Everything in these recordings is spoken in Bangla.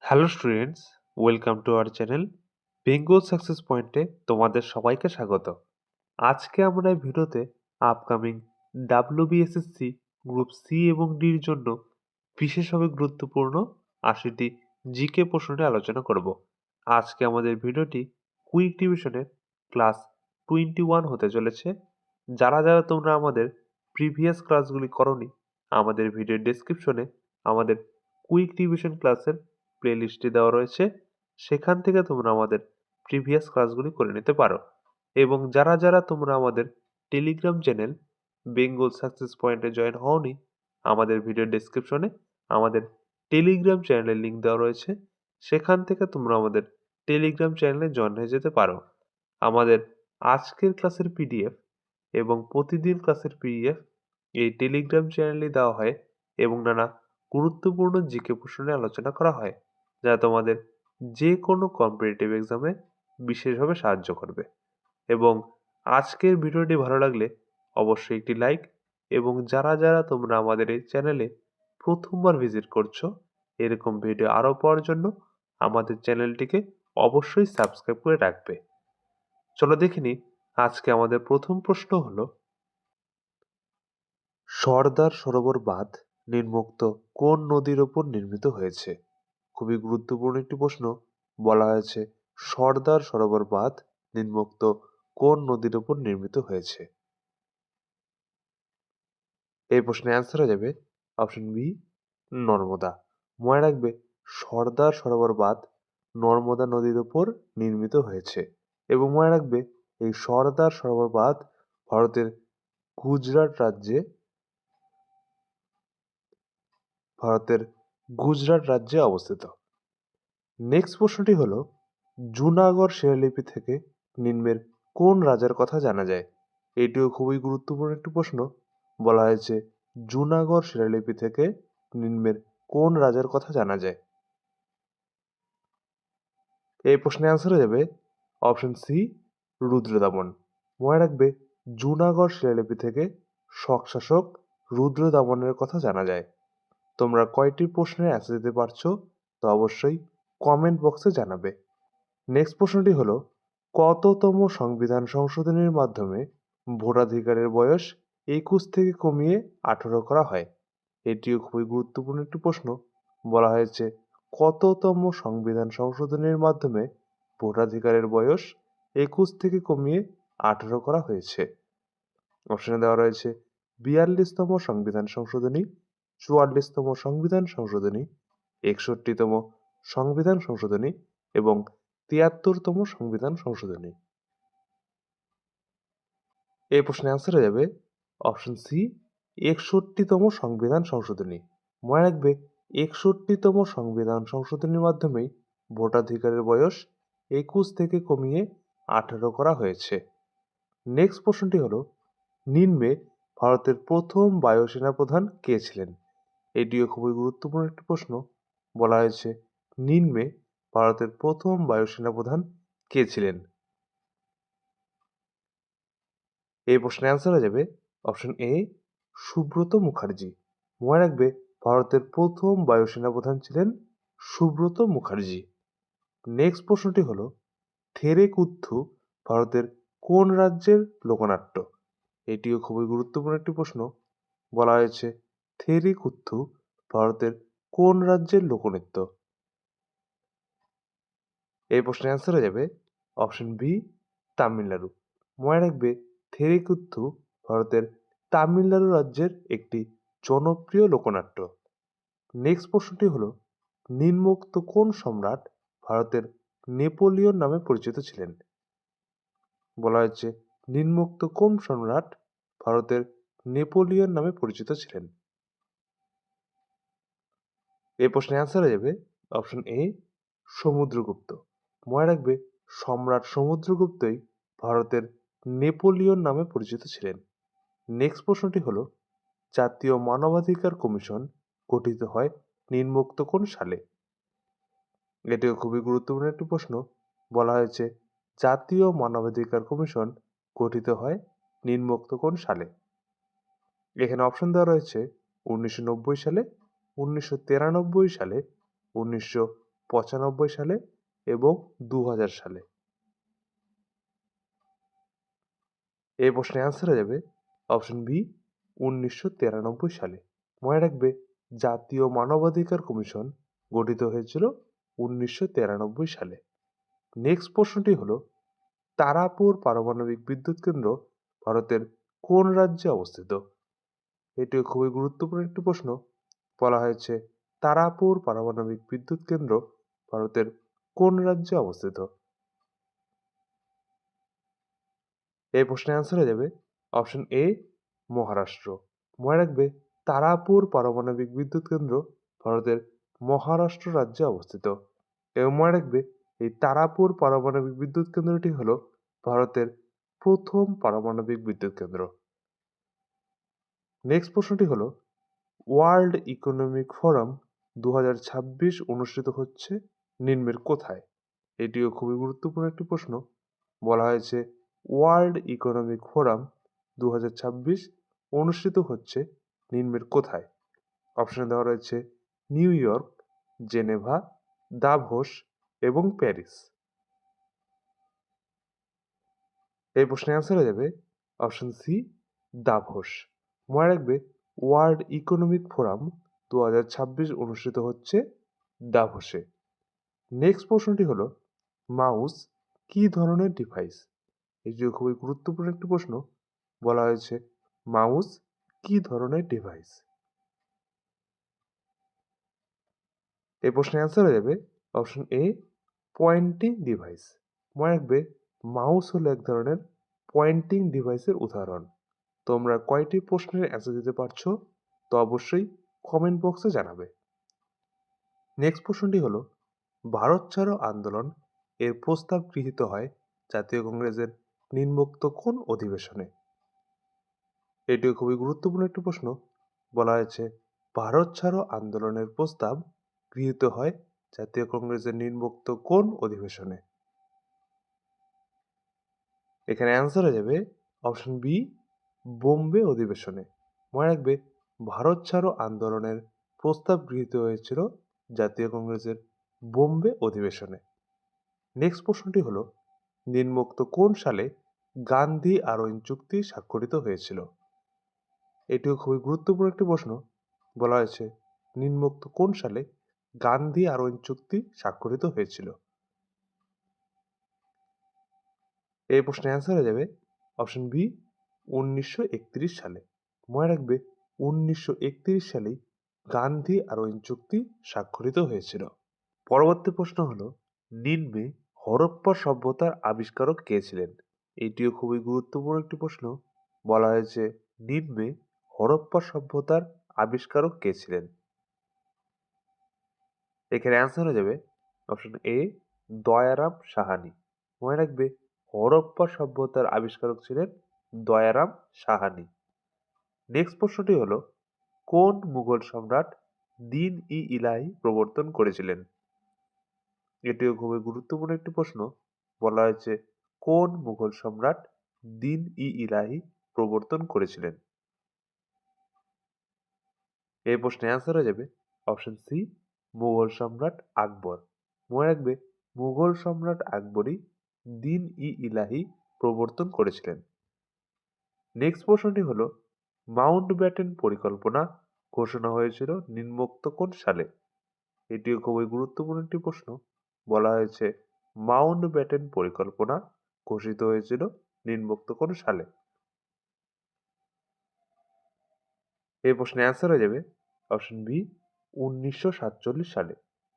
Hello students, welcome to our channel Bengal success পয়েন্টে তোমাদের সবাইকে স্বাগত। আজকে আমরা এই ভিডিওতে আপকামিং ডাব্লিউবিএসএসসি গ্রুপ সি এবং ডির জন্য বিশেষভাবে গুরুত্বপূর্ণ ৮০টি জিকে প্রশ্ন নিয়ে আলোচনা করব। আজকে আমাদের ভিডিওটি কুইক ডিভিশনের ক্লাস 21 হতে চলেছে। যারা যারা তোমরা আমাদের প্রিভিয়াস ক্লাসগুলি করনি, আমাদের ভিডিও ডেসক্রিপশনে আমাদের কুইক ডিভিশন ক্লাসের প্লেলিস্টটি দেওয়া রয়েছে, সেখান থেকে তোমরা আমাদের প্রিভিয়াস ক্লাসগুলি করে নিতে পারো। এবং যারা যারা তোমরা আমাদের টেলিগ্রাম চ্যানেল বেঙ্গল সাকসেস পয়েন্টে জয়েন হওনি, আমাদের ভিডিও ডেসক্রিপশনে আমাদের টেলিগ্রাম চ্যানেলের লিঙ্ক দেওয়া রয়েছে, সেখান থেকে তোমরা আমাদের টেলিগ্রাম চ্যানেলে জয়েন হয়ে যেতে পারো। আমাদের আজকের ক্লাসের পিডিএফ এবং প্রতিদিন ক্লাসের পিডিএফ এই টেলিগ্রাম চ্যানেলে দেওয়া হয় এবং নানা গুরুত্বপূর্ণ জিকে প্রশ্ন নিয়ে আলোচনা করা হয়, যা তোমাদের যে কোনো কম্পিটিটিভ এক্সামে বিশেষভাবে সাহায্য করবে। এবং আজকের ভিডিওটি ভালো লাগলে অবশ্যই একটি লাইক, এবং যারা যারা তোমরা আমাদের এই চ্যানেলে প্রথমবার ভিজিট করছো, এরকম ভিডিও আরও পাওয়ার জন্য আমাদের চ্যানেলটিকে অবশ্যই সাবস্ক্রাইব করে রাখবে। চলো দেখে নিই আজকে আমাদের প্রথম প্রশ্ন হলো, সর্দার সরোবর বাঁধ নিম্নোক্ত কোন নদীর ওপর নির্মিত হয়েছে? খুবই গুরুত্বপূর্ণ একটি প্রশ্ন। বলা হয়েছে সর্দার সরোবর বাঁধ নিম্নোক্ত কোন নদীর ওপর নির্মিত হয়েছে? এই প্রশ্নের অ্যান্সার হয়ে যাবে অপশন বি, নর্মদা। মনে রাখবে, সর্দার সরোবর বাঁধ নর্মদা নদীর ওপর নির্মিত হয়েছে। এবং মনে রাখবে, এই সর্দার সরোবর বাঁধ ভারতের গুজরাট রাজ্যে অবস্থিত। নেক্সট প্রশ্নটি হলো, জুনাগড় শিলালিপি থেকে নিম্নের কোন রাজার কথা জানা যায়? এটিও খুবই গুরুত্বপূর্ণ একটি প্রশ্ন। বলা হয়েছে জুনাগড় শিলালিপি থেকে নিম্নের কোন রাজার কথা জানা যায়? এই প্রশ্নের অ্যান্সার হয়ে যাবে অপশন সি, রুদ্রদামন। মনে রাখবে, জুনাগড় শিলালিপি থেকে শক শাসক রুদ্রদামনের কথা জানা যায়। তোমরা কয়টি প্রশ্নের অ্যান্সার দিতে পারছো তো অবশ্যই কমেন্ট বক্সে জানাবে। নেক্সট প্রশ্নটি হলো, কততম সংবিধান সংশোধনীর মাধ্যমে ভোটাধিকারের বয়স 21 থেকে কমিয়ে 18 করা হয়? এটিও খুবই গুরুত্বপূর্ণ একটি প্রশ্ন। বলা হয়েছে কততম সংবিধান সংশোধনীর মাধ্যমে ভোটাধিকারের বয়স 21 থেকে কমিয়ে 18 করা হয়েছে? অপশনে দেওয়া রয়েছে 42তম সংবিধান সংশোধনী, 44তম সংবিধান সংশোধনী, 61তম সংবিধান সংশোধনী এবং 73তম সংবিধান সংশোধনী। এই প্রশ্নের অ্যান্সার হয়ে যাবে অপশন সি, 61তম সংবিধান সংশোধনী। মনে রাখবে, 61তম সংবিধান সংশোধনীর মাধ্যমেই ভোটাধিকারের বয়স 21 থেকে কমিয়ে 18 করা হয়েছে। নেক্সট প্রশ্নটি হলো, নিম্নে ভারতের প্রথম বায়ুসেনা প্রধান কে ছিলেন? এটিও খুবই গুরুত্বপূর্ণ একটি প্রশ্ন। বলা হয়েছে নিম্নে ভারতের প্রথম বায়ুসেনা প্রধান কে ছিলেন? এই প্রশ্নের অ্যান্সার হয়ে যাবে অপশন এ, সুব্রত মুখার্জি। মনে রাখবে, ভারতের প্রথম বায়ুসেনা প্রধান ছিলেন সুব্রত মুখার্জি। নেক্সট প্রশ্নটি হলো, থেরেকুথু ভারতের কোন রাজ্যের লোকনাট্য? এটিও খুবই গুরুত্বপূর্ণ একটি প্রশ্ন। বলা হয়েছে থেরিকুথু ভারতের কোন রাজ্যের লোকনৃত্য? এই প্রশ্নের অ্যান্সার হয়ে যাবে অপশন বি, তামিলনাড়ু। মনে রাখবে, থেরিকুথু ভারতের তামিলনাড়ু রাজ্যের একটি জনপ্রিয় লোকনাট্য। নেক্সট প্রশ্নটি হলো, নিম্নোক্ত কোন সম্রাট ভারতের নেপোলিয়ন নামে পরিচিত ছিলেন? বলা হয়েছে নিম্নোক্ত কোন সম্রাট ভারতের নেপোলিয়ন নামে পরিচিত ছিলেন? এই প্রশ্নের অ্যান্সার হয়ে যাবে অপশন এ, সমুদ্রগুপ্ত। মনে রাখবে, সম্রাট সমুদ্রগুপ্তই ভারতের নেপোলিয়ন নামে পরিচিত ছিলেন। নেক্সট প্রশ্নটি হলো, জাতীয় মানবাধিকার কমিশন গঠিত হয় নিম্নোক্ত কোন সালে? এটিও খুবই গুরুত্বপূর্ণ একটি প্রশ্ন। বলা হয়েছে জাতীয় মানবাধিকার কমিশন গঠিত হয় নিম্নোক্ত কোন সালে? এখানে অপশন দেওয়া রয়েছে 1990 সালে, 1993 সালে, 1995 সালে এবং 2000 সালে। এই প্রশ্নের অ্যান্সার হয়ে যাবে অপশন বি 1993 সালে। মনে রাখবে জাতীয় মানবাধিকার কমিশন গঠিত হয়েছিল 1993 সালে। নেক্সট প্রশ্নটি হলো তারাপুর পারমাণবিক বিদ্যুৎ কেন্দ্র ভারতের কোন রাজ্যে অবস্থিত? এটিও খুবই গুরুত্বপূর্ণ একটি প্রশ্ন। বলা হয়েছে তারাপুর পারমাণবিক বিদ্যুৎ কেন্দ্র ভারতের কোন রাজ্যে অবস্থিত? এই প্রশ্নের অ্যান্সার হয়ে যাবে অপশন এ মহারাষ্ট্র। মনে রাখবে তারাপুর পারমাণবিক বিদ্যুৎ কেন্দ্র ভারতের মহারাষ্ট্র রাজ্যে অবস্থিত এবং মনে রাখবে এই তারাপুর পারমাণবিক বিদ্যুৎ কেন্দ্রটি হল ভারতের প্রথম পারমাণবিক বিদ্যুৎ কেন্দ্র। নেক্সট প্রশ্নটি হলো ওয়ার্ল্ড ইকোনমিক ফোরাম 2026 অনুষ্ঠিত হচ্ছে নিম্নের কোথায়? এটিও খুবই গুরুত্বপূর্ণ একটি প্রশ্ন। বলা হয়েছে ওয়ার্ল্ড ইকোনমিক ফোরাম 2026 অনুষ্ঠিত হচ্ছে নিম্নের কোথায়? অপশনে দেওয়া রয়েছে নিউ ইয়র্ক, জেনেভা, দাভোস এবং প্যারিস। এই প্রশ্নের অ্যান্সার হয়ে যাবে অপশন সি দাভোস। মনে রাখবে ওয়ার্ল্ড ইকোনমিক ফোরাম 2026 অনুষ্ঠিত হচ্ছে দাভোসে। নেক্সট প্রশ্নটি হলো মাউস কি ধরনের ডিভাইস? এটিও খুবই গুরুত্বপূর্ণ একটি প্রশ্ন। বলা হয়েছে মাউস কি ধরনের ডিভাইস? এই প্রশ্নের অ্যান্সার হয়ে যাবে অপশন এ পয়েন্টিং ডিভাইস। মনে রাখবে মাউস হলো এক ধরনের পয়েন্টিং ডিভাইসের উদাহরণ। তোমরা কয়টি প্রশ্নের অ্যান্সার দিতে পারছো তো অবশ্যই কমেন্ট বক্সে জানাবে। নেক্সট প্রশ্নটি হলো ভারত ছাড়ো আন্দোলন এর প্রস্তাব গৃহীত হয় জাতীয় কংগ্রেসের নিম্নোক্ত কোন অধিবেশনে? এটিও খুবই গুরুত্বপূর্ণ একটি প্রশ্ন। বলা হয়েছে ভারত ছাড়ো আন্দোলনের প্রস্তাব গৃহীত হয় জাতীয় কংগ্রেসের নিম্নোক্ত কোন অধিবেশনে? এখানে অ্যান্সার হয়ে যাবে অপশন বি বোম্বে অধিবেশনে। মনে রাখবে ভারত ছাড়ো আন্দোলনের প্রস্তাব গৃহীত হয়েছিল জাতীয় কংগ্রেসের বোম্বে অধিবেশনে। নেক্সট প্রশ্নটি হলো নিম্নোক্ত কোন সালে গান্ধী আরোইন চুক্তি স্বাক্ষরিত হয়েছিল? এটিও খুবই গুরুত্বপূর্ণ একটি প্রশ্ন। বলা হয়েছে নিম্নোক্ত কোন সালে গান্ধী আরোইন চুক্তি স্বাক্ষরিত হয়েছিল? এই প্রশ্নের অ্যান্সার হয়ে যাবে অপশন বি 1931 সালে। মনে রাখবে 1931 সালেই গান্ধী আরোইন চুক্তি স্বাক্ষরিত হয়েছিল। পরবর্তী প্রশ্ন হলো নিম্নে হরপ্পা সভ্যতার আবিষ্কারক কে ছিলেন? এটিও খুবই গুরুত্বপূর্ণ একটি প্রশ্ন। বলা হয়েছে নিম্নে হরপ্পা সভ্যতার আবিষ্কারক কে ছিলেন? এখানে অ্যান্সার হয়ে যাবে অপশন এ দয়ারাম সাহানি। মনে রাখবে হরপ্পা সভ্যতার আবিষ্কারক ছিলেন দয়ারাম সাহানি। নেক্সট প্রশ্নটি হলো কোন মুঘল সম্রাট দিন ই ইলাহি প্রবর্তন করেছিলেন? এটিও খুবই গুরুত্বপূর্ণ একটি প্রশ্ন। বলা হয়েছে কোন মুঘল সম্রাট দিন ই ইলাহি প্রবর্তন করেছিলেন? এই প্রশ্নের অ্যান্সার হয়ে যাবে অপশন সি মুঘল সম্রাট আকবর। মনে রাখবে মুঘল সম্রাট আকবরই দিন ই ইলাহি প্রবর্তন করেছিলেন। নেক্সট প্রশ্নটি হলো মাউন্ট ব্যাটেন পরিকল্পনা ঘোষণা হয়েছিল নিম্নোক্ত কোন সালে? এটিও খুবই গুরুত্বপূর্ণ একটি প্রশ্ন। বলা হয়েছে মাউন্ট ব্যাটেন পরিকল্পনা ঘোষিত হয়েছিল নিম্নোক্ত কোন সালে? এই প্রশ্নের অ্যান্সার হয়ে যাবে অপশন বি 1947 সালে।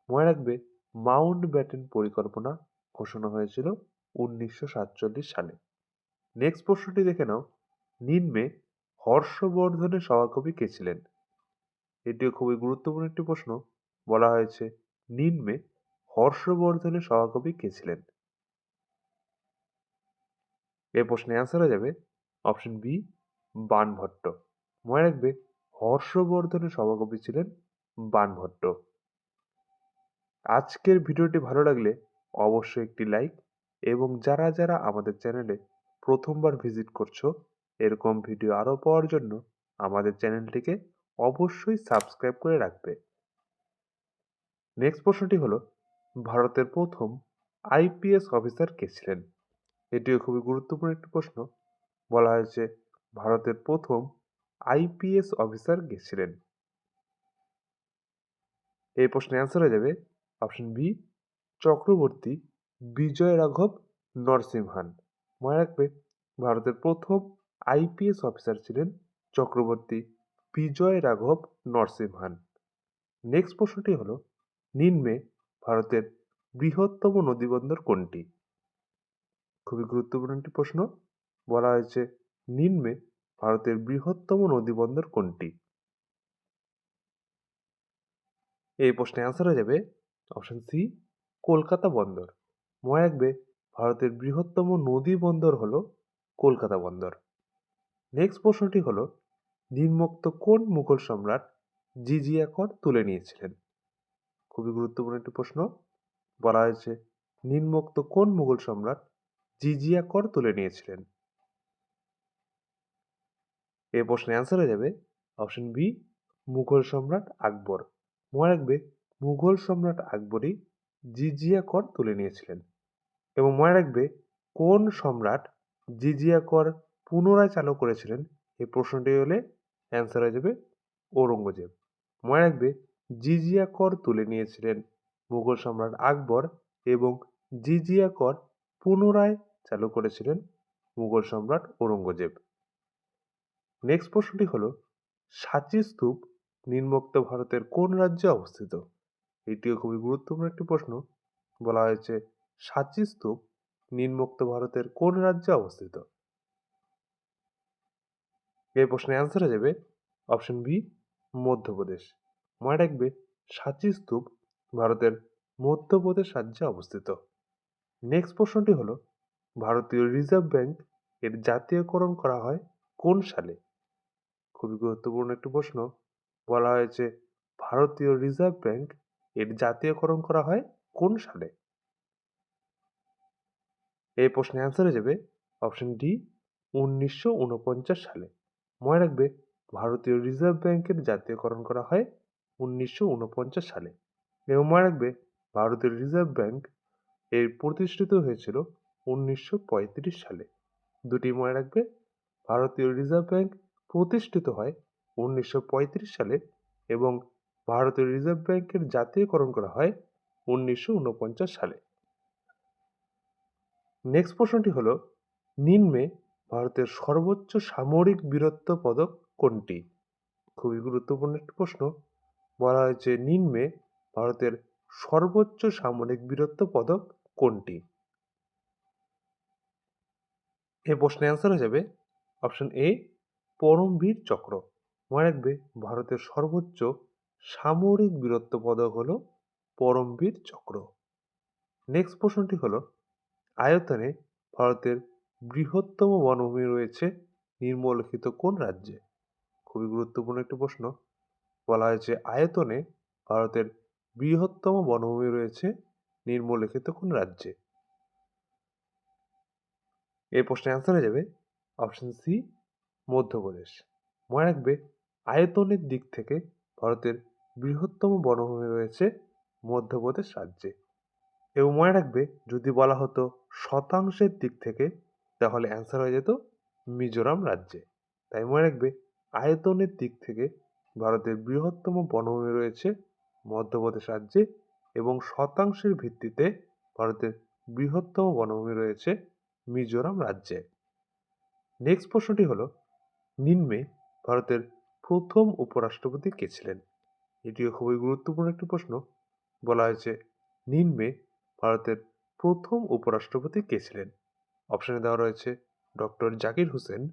মনে রাখবে মাউন্ট ব্যাটেন পরিকল্পনা ঘোষণা হয়েছিল 1947 সালে। নেক্সট প্রশ্নটি দেখে নাও নিম্নে হর্ষবর্ধনের সভাকবি কে ছিলেন? এটিও খুবই গুরুত্বপূর্ণ একটি প্রশ্ন। বলা হয়েছে নিম্নে হর্ষবর্ধনের সভাকবি কে ছিলেন? এই প্রশ্নের অ্যান্সার হয়ে যাবে অপশন বি বাণভট্ট। মনে রাখবে হর্ষবর্ধনের সভাকবি ছিলেন বাণভট্ট। আজকের ভিডিওটি ভালো লাগলে অবশ্যই একটি লাইক এবং যারা যারা আমাদের চ্যানেলে প্রথমবার ভিজিট করছো এরকম ভিডিও আরও পাওয়ার জন্য আমাদের চ্যানেলটিকে অবশ্যই সাবস্ক্রাইব করে রাখবে। নেক্সট প্রশ্নটি হলো ভারতের প্রথম আইপিএস অফিসার কে ছিলেন? এটিও খুবই গুরুত্বপূর্ণ একটি প্রশ্ন। বলা হয়েছে ভারতের প্রথম আইপিএস অফিসার কে ছিলেন? এই প্রশ্নের অ্যান্সার হয়ে যাবে অপশন বি, চক্রবর্তী বিজয় রাঘব নরসিমহান। মনে রাখবে ভারতের প্রথম আইপিএস অফিসার ছিলেন চক্রবর্তী বিজয় রাঘব নরসিমহান। নেক্সট প্রশ্নটি হলো নিম্নে ভারতের বৃহত্তম নদীবন্দর কোনটি? খুবই গুরুত্বপূর্ণ একটি প্রশ্ন। বলা হয়েছে নিম্নে ভারতের বৃহত্তম নদীবন্দর কোনটি? এই প্রশ্নের অ্যান্সার হয়ে যাবে অপশন সি, কলকাতা বন্দর। মনে রাখবে ভারতের বৃহত্তম নদী বন্দর হলো কলকাতা বন্দর। নেক্সট প্রশ্নটি হলো নিম্নোক্ত কোন মুঘল সম্রাট জিজিয়া কর তুলে নিয়েছিলেন? খুবই গুরুত্বপূর্ণ একটি প্রশ্ন। বলা হয়েছে নিম্নোক্ত কোন মুঘল সম্রাট জিজিয়া কর তুলে নিয়েছিলেন? এই প্রশ্নের অ্যান্সার হয়ে যাবে অপশন বি, মুঘল সম্রাট আকবর। মনে রাখবে মুঘল সম্রাট আকবরই জিজিয়া কর তুলে নিয়েছিলেন। এবং মনে রাখবে কোন সম্রাট জিজিয়া কর পুনরায় চালু করেছিলেন? এই প্রশ্নটি হলে অ্যান্সার হয়ে যাবে ঔরঙ্গজেব। মনে রাখবে জিজিয়া কর তুলে নিয়েছিলেন মুঘল সম্রাট আকবর এবং জিজিয়া কর পুনরায় চালু করেছিলেন মুঘল সম্রাট ঔরঙ্গজেব। নেক্সট প্রশ্নটি হলো সাঁচি স্তূপ নিম্নোক্ত ভারতের কোন রাজ্যে অবস্থিত? এটিও খুবই গুরুত্বপূর্ণ একটি প্রশ্ন। বলা হয়েছে সাঁচি স্তূপ নিম্নোক্ত ভারতের কোন রাজ্যে অবস্থিত? এই প্রশ্নের অ্যান্সার হয়ে যাবে অপশন বি, মধ্যপ্রদেশ। মনে রাখবে সাঁচি স্তূপ ভারতের মধ্যপ্রদেশ রাজ্যে অবস্থিত। নেক্সট প্রশ্নটি হলো ভারতীয় রিজার্ভ ব্যাংক এর জাতীয়করণ করা হয় কোন সালে? খুবই গুরুত্বপূর্ণ একটি প্রশ্ন। বলা হয়েছে ভারতীয় রিজার্ভ ব্যাংক এর জাতীয়করণ করা হয় কোন সালে? এই প্রশ্নের অ্যান্সার হয়ে যাবে অপশন ডি, 1949 সালে। মনে রাখবে ভারতীয় রিজার্ভ ব্যাংকের জাতীয়করণ করা হয় 1949 সালে। এবং মনে রাখবে ভারতীয় রিজার্ভ ব্যাংক এর প্রতিষ্ঠিত হয়েছিল 1935 সালে। দুটি মনে রাখবে ভারতীয় রিজার্ভ ব্যাংক প্রতিষ্ঠিত হয় 1935 সালে এবং ভারতীয় রিজার্ভ ব্যাংকের জাতীয়করণ করা হয় 1949 সালে। নেক্সট প্রশ্নটি হলো নিম্নে ভারতের সর্বোচ্চ সামরিক বীরত্ব পদক কোনটি? খুবই গুরুত্বপূর্ণ একটি প্রশ্ন। বলা হয়েছে নিম্নে ভারতের সর্বোচ্চ সামরিক বীরত্ব পদক কোনটি? এই প্রশ্নের অ্যান্সার হয়ে যাবে অপশন এ, পরমবীর চক্র। মনে রাখবে ভারতের সর্বোচ্চ সামরিক বীরত্ব পদক হল পরমবীর চক্র। নেক্সট প্রশ্নটি হলো আয়তনে ভারতের বৃহত্তম বনভূমি রয়েছে নিম্নলিখিত কোন রাজ্যে? খুবই গুরুত্বপূর্ণ একটি প্রশ্ন। বলা হয়েছে আয়তনে ভারতের বৃহত্তম বনভূমি রয়েছে নিম্নলিখিত কোন রাজ্যে? এই প্রশ্নের অ্যান্সার হয়ে যাবে অপশন সি, মধ্যপ্রদেশ। মনে রাখবে আয়তনের দিক থেকে ভারতের বৃহত্তম বনভূমি রয়েছে মধ্যপ্রদেশ রাজ্যে। এবং মনে রাখবে যদি বলা হতো শতাংশের দিক থেকে তাহলে অ্যান্সার হয়ে যেত মিজোরাম রাজ্যে। তাই মনে রাখবে আয়তনের দিক থেকে ভারতের বৃহত্তম বনভূমি রয়েছে মধ্যপ্রদেশ রাজ্যে এবং শতাংশের ভিত্তিতে ভারতের বৃহত্তম বনভূমি রয়েছে মিজোরাম রাজ্যে। নেক্সট প্রশ্নটি হলো নিম্নে ভারতের প্রথম উপরাষ্ট্রপতি কে ছিলেন? এটিও খুবই গুরুত্বপূর্ণ একটি প্রশ্ন। বলা হয়েছে নিম্নে ভারতের প্রথম উপরাষ্ট্রপতি কে ছিলেন? অপশনে দেওয়া রয়েছে ডক্টর জাকির হোসেন,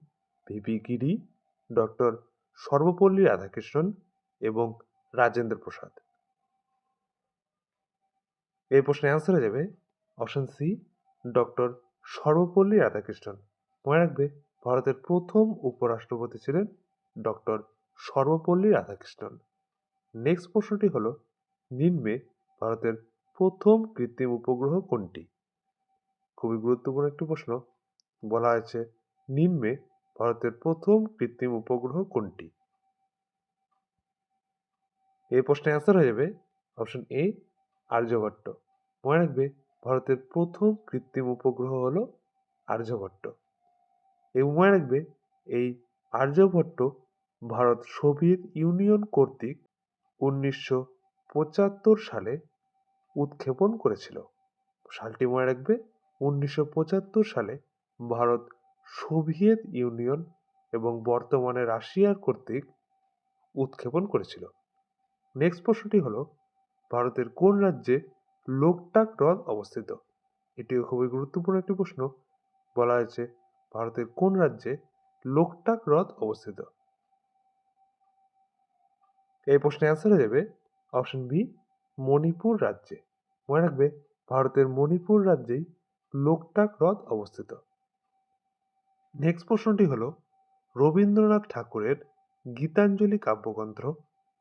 ভিপি গিরি, ডক্টর সর্বপল্লী রাধাকৃষ্ণন এবং রাজেন্দ্র প্রসাদ। এই প্রশ্নের অ্যান্সার হয়ে যাবে option C, doctor Sarvepalli Radhakrishnan. মনে রাখবে ভারতের প্রথম উপরাষ্ট্রপতি ছিলেন ডক্টর সর্বপল্লী রাধাকৃষ্ণন। নেক্সট প্রশ্নটি হলো নিম্নে ভারতের প্রথম কৃত্রিম উপগ্রহ কোনটি? খুবই গুরুত্বপূর্ণ একটি প্রশ্ন। বলা হয়েছে নিম্নে ভারতের প্রথম কৃত্রিম উপগ্রহ কোনটি? এই প্রশ্নের অ্যান্সার হয়ে যাবে অপশন এ, আর্যভট্ট। মনে রাখবে ভারতের প্রথম কৃত্রিম উপগ্রহ হলো আর্যভট্ট। এবং মনে রাখবে এই আর্যভট্ট ভারত সোভিয়েত ইউনিয়ন কর্তৃক 1975 সালে উৎক্ষেপণ করেছিল। সালটি মনে রাখবে 1975 সালে ভারত সোভিয়েত ইউনিয়ন এবং বর্তমানে রাশিয়ার কর্তৃক উৎক্ষেপণ করেছিল। নেক্সট প্রশ্নটি হলো ভারতের কোন রাজ্যে লোকটাক হ্রদ অবস্থিত? এটিও খুবই গুরুত্বপূর্ণ একটি প্রশ্ন। বলা হয়েছে ভারতের কোন রাজ্যে লোকটাক হ্রদ অবস্থিত? এই প্রশ্নের অ্যান্সার হয়ে যাবে অপশন বি, মণিপুর রাজ্যে। মনে রাখবে ভারতের মণিপুর রাজ্যেই লোকটাক হ্রদ অবস্থিত। নেক্সট প্রশ্নটি হলো রবীন্দ্রনাথ ঠাকুরের গীতাঞ্জলি কাব্যগ্রন্থ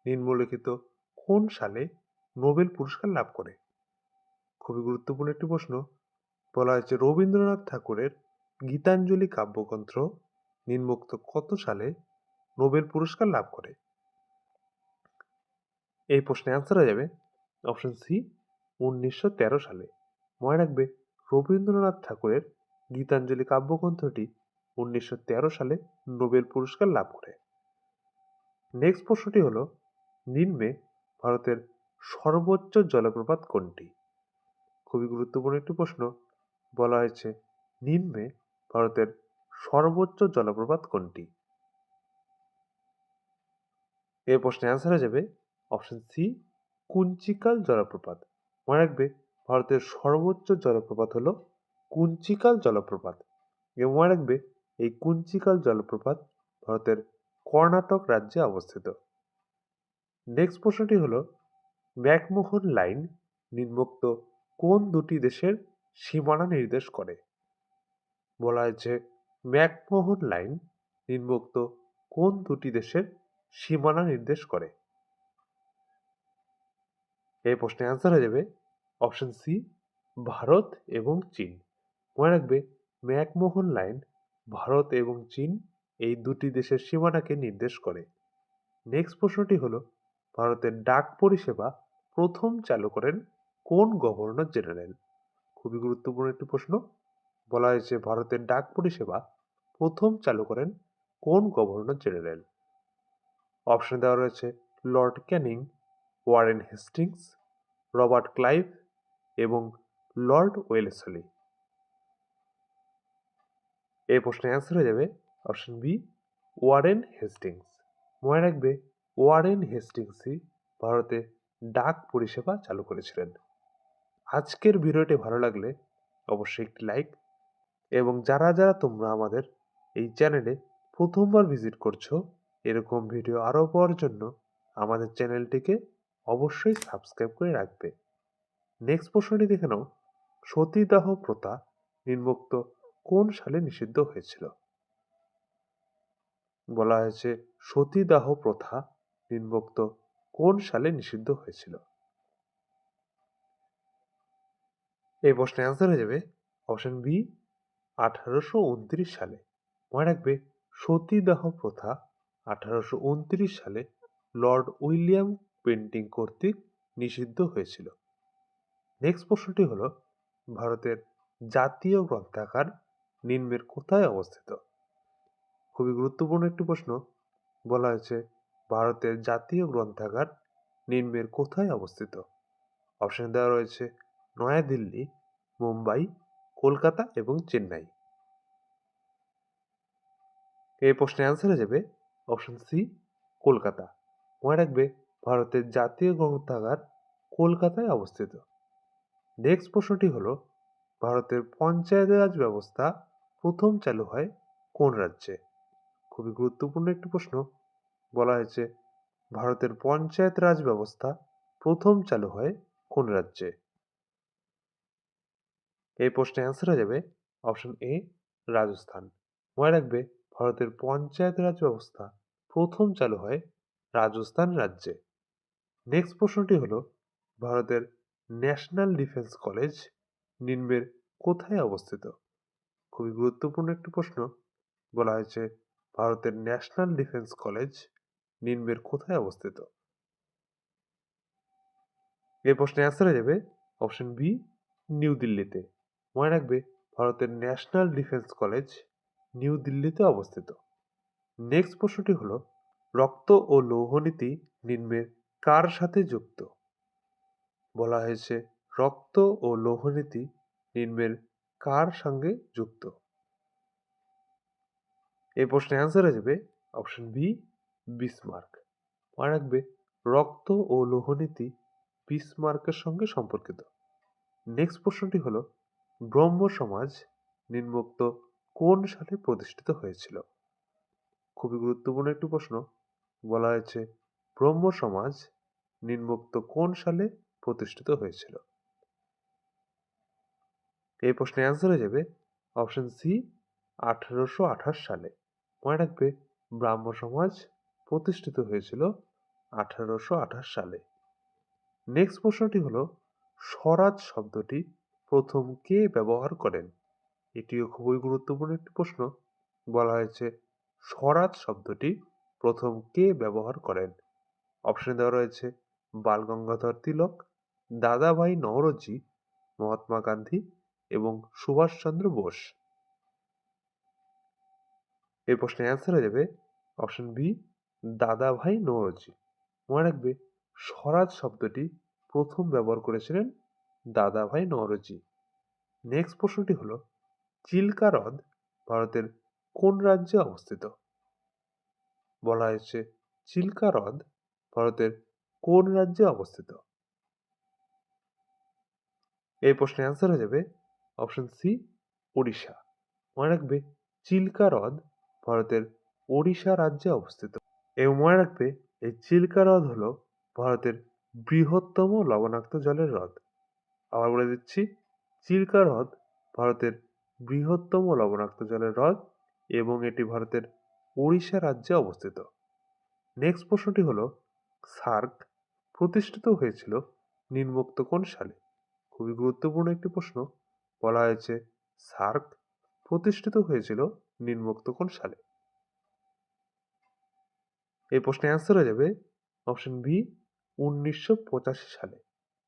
নিম্নলিখিত কোন সালে নোবেল পুরস্কার লাভ করে? খুবই গুরুত্বপূর্ণ একটি প্রশ্ন। বলা হয়েছে রবীন্দ্রনাথ ঠাকুরের গীতাঞ্জলি কাব্যগ্রন্থ নিম্নোক্ত কত সালে নোবেল পুরস্কার লাভ করে? এই প্রশ্নের অ্যান্সার হয়ে যাবে অপশন সি, 1913 সালে। মনে রাখবে রবীন্দ্রনাথ ঠাকুরের গীতাঞ্জলি কাব্যগ্রন্থটি 1913 সালে নোবেল পুরস্কার লাভ করে। নেক্সট প্রশ্নটি হলো নিম্নে ভারতের সর্বোচ্চ জলপ্রপাত কোনটি? খুবই গুরুত্বপূর্ণ একটি প্রশ্ন। বলা হয়েছে নিম্নে ভারতের সর্বোচ্চ জলপ্রপাত কোনটি? এই প্রশ্নের অ্যান্সার হয়ে যাবে অপশন সি, কুঞ্চিকাল জলপ্রপাত। মনে রাখবে ভারতের সর্বোচ্চ জলপ্রপাত হলো কুঞ্চিকাল জলপ্রপাত। এবং মনে রাখবে এই কুঞ্চিকাল জলপ্রপাত ভারতের কর্ণাটক রাজ্যে অবস্থিত। নেক্সট প্রশ্নটি হলো ম্যাকমোহন লাইন নিম্নোক্ত কোন দুটি দেশের সীমানা নির্দেশ করে? বলা হয়েছে ম্যাকমোহন লাইন নিম্নোক্ত কোন দুটি দেশের সীমানা নির্দেশ করে? এই প্রশ্নের অ্যান্সার হয়ে যাবে অপশন সি, ভারত এবং চীন। মনে রাখবে ম্যাকমোহন লাইন ভারত এবং চীন এই দুটি দেশের সীমানাকে নির্দেশ করে। নেক্সট প্রশ্নটি হলো ভারতের ডাক পরিষেবা প্রথম চালু করেন কোন গভর্নর জেনারেল? খুবই গুরুত্বপূর্ণ একটি প্রশ্ন। বলা হয়েছে ভারতের ডাক পরিষেবা প্রথম চালু করেন কোন গভর্নর জেনারেল? অপশন দেওয়া রয়েছে Lord Canning, Warren Hastings, Robert Clive এবং লর্ড ওয়েলেসলি। এই প্রশ্নের অ্যান্সার হয়ে যাবে অপশন বি, ওয়ারেন হেস্টিংস। মনে রাখবে ওয়ারেন হেস্টিংসই ভারতে ডাক পরিষেবা চালু করেছিলেন। আজকের ভিডিওটি ভালো লাগলে অবশ্যই একটি লাইক, এবং যারা যারা তোমরা আমাদের এই চ্যানেলে প্রথমবার ভিজিট করছো এরকম ভিডিও আরও পাওয়ার জন্য আমাদের চ্যানেলটিকে অবশ্যই সাবস্ক্রাইব করে রাখবে। নেক্সট প্রশ্নটি দেখে নাও, সতীদাহ প্রথা নিম্নোক্ত কোন সালে নিষিদ্ধ হয়েছিল? বলা হয়েছে সতীদাহ প্রথা নিম্নোক্ত কোন সালে নিষিদ্ধ হয়েছিল? এই প্রশ্নের অ্যান্সার হয়ে যাবে অপশন বি, 1829 সালে। মনে রাখবে সতীদাহ প্রথা 1829 সালে লর্ড উইলিয়াম বেন্টিং কর্তৃক নিষিদ্ধ হয়েছিল। নেক্সট প্রশ্নটি হলো ভারতের জাতীয় গ্রন্থাগার নিম্নের কোথায় অবস্থিত? খুবই গুরুত্বপূর্ণ একটি প্রশ্ন। বলা হয়েছে ভারতের জাতীয় গ্রন্থাগার নিম্নের কোথায় অবস্থিত? অপশন দেওয়া রয়েছে নয়াদিল্লি, মুম্বাই, কলকাতা এবং চেন্নাই। এই প্রশ্নের অ্যান্সার হয়ে যাবে অপশন সি, কলকাতা। মনে রাখবে ভারতের জাতীয় গ্রন্থাগার কলকাতায় অবস্থিত। নেক্সট প্রশ্নটি হলো ভারতের পঞ্চায়েত রাজ ব্যবস্থা প্রথম চালু হয় কোন রাজ্যে? খুবই গুরুত্বপূর্ণ একটি প্রশ্ন। বলা হয়েছে ভারতের পঞ্চায়েত রাজ ব্যবস্থা প্রথম চালু হয় কোন রাজ্যে? এই প্রশ্নের অ্যান্সার হয়ে যাবে অপশন এ, রাজস্থান। মনে রাখবে ভারতের পঞ্চায়েত রাজ ব্যবস্থা প্রথম চালু হয় রাজস্থান রাজ্যে। নেক্সট প্রশ্নটি হলো ভারতের ন্যাশনাল ডিফেন্স কলেজ নিম্নের কোথায় অবস্থিত? খুবই গুরুত্বপূর্ণ একটি প্রশ্ন। বলা হয়েছে ভারতের ন্যাশনাল ডিফেন্স কলেজ নিম্নের কোথায় অবস্থিত? এই প্রশ্নের অ্যান্সার হয়ে যাবে অপশন বি, নিউ দিল্লিতে। মনে রাখবে ভারতের ন্যাশনাল ডিফেন্স কলেজ নিউ দিল্লিতে অবস্থিত। নেক্সট প্রশ্নটি হলো রক্ত ও লৌহনীতি নিম্নের কার সাথে যুক্ত? বলা হয়েছে রক্ত ও লৌহনীতি নিম্নের কার সঙ্গে যুক্ত? এই প্রশ্নের অ্যান্সার হয়ে যাবে অপশন বি, বিসমার্ক। মনে রাখবে রক্ত ও লৌহনীতি বিসমার্কের সঙ্গে সম্পর্কিত। নেক্সট প্রশ্নটি হলো ব্রহ্ম সমাজ নিম্নোক্ত কোন সালে প্রতিষ্ঠিত হয়েছিল? খুবই গুরুত্বপূর্ণ একটি প্রশ্ন। বলা হয়েছে ব্রহ্ম সমাজ নিম্নোক্ত কোন সালে প্রতিষ্ঠিত হয়েছিল? এই প্রশ্নের অ্যান্সার হয়ে যাবে অপশন সি, 1828 সালে। মনে রাখবে ব্রাহ্ম সমাজ প্রতিষ্ঠিত হয়েছিল 1828 সালে। নেক্সট প্রশ্নটি হলো স্বরাজ শব্দটি প্রথম কে ব্যবহার করেন? এটিও খুবই গুরুত্বপূর্ণ একটি প্রশ্ন। বলা হয়েছে স্বরাজ শব্দটি প্রথম কে ব্যবহার করেন? অপশনে দেওয়া রয়েছে বালগঙ্গাধর তিলক, দাদাভাই নওরোজি, মহাত্মা গান্ধী এবং সুভাষচন্দ্র বোস। এই প্রশ্নের অ্যান্সার হয়ে যাবে অপশন বি, দাদাভাই নওরোজি। মনে রাখবে স্বরাজ শব্দটি প্রথম ব্যবহার করেছিলেন দাদাভাই নওরোজি। নেক্সট প্রশ্নটি হলো চিল্কা হ্রদ ভারতের কোন রাজ্যে অবস্থিত? বলা হয়েছে চিল্কা হ্রদ ভারতের কোন রাজ্যে অবস্থিত? এই প্রশ্নের অ্যান্সার হয়ে যাবে অপশন সি, ওড়িশা। মনে রাখবে চিল্কা হ্রদ ভারতের ওড়িশা রাজ্যে অবস্থিত। এবং মনে রাখবে এই চিল্কা হ্রদ হলো ভারতের বৃহত্তম লবণাক্ত জলের হ্রদ। আবার বলে দিচ্ছি, চিল্কা হ্রদ ভারতের বৃহত্তম লবণাক্ত জলের হ্রদ এবং এটি ভারতের ওড়িশা রাজ্যে অবস্থিত। নেক্সট প্রশ্নটি হলো সার্ক প্রতিষ্ঠিত হয়েছিল নিম্নোক্ত কোন সালে? খুবই গুরুত্বপূর্ণ একটি প্রশ্ন। বলা হয়েছে সার্ক প্রতিষ্ঠিত হয়েছিল নিম্নোক্ত কোন সালে? এই প্রশ্নের অ্যান্সার হয়ে যাবে অপশন বি, 1985 সালে।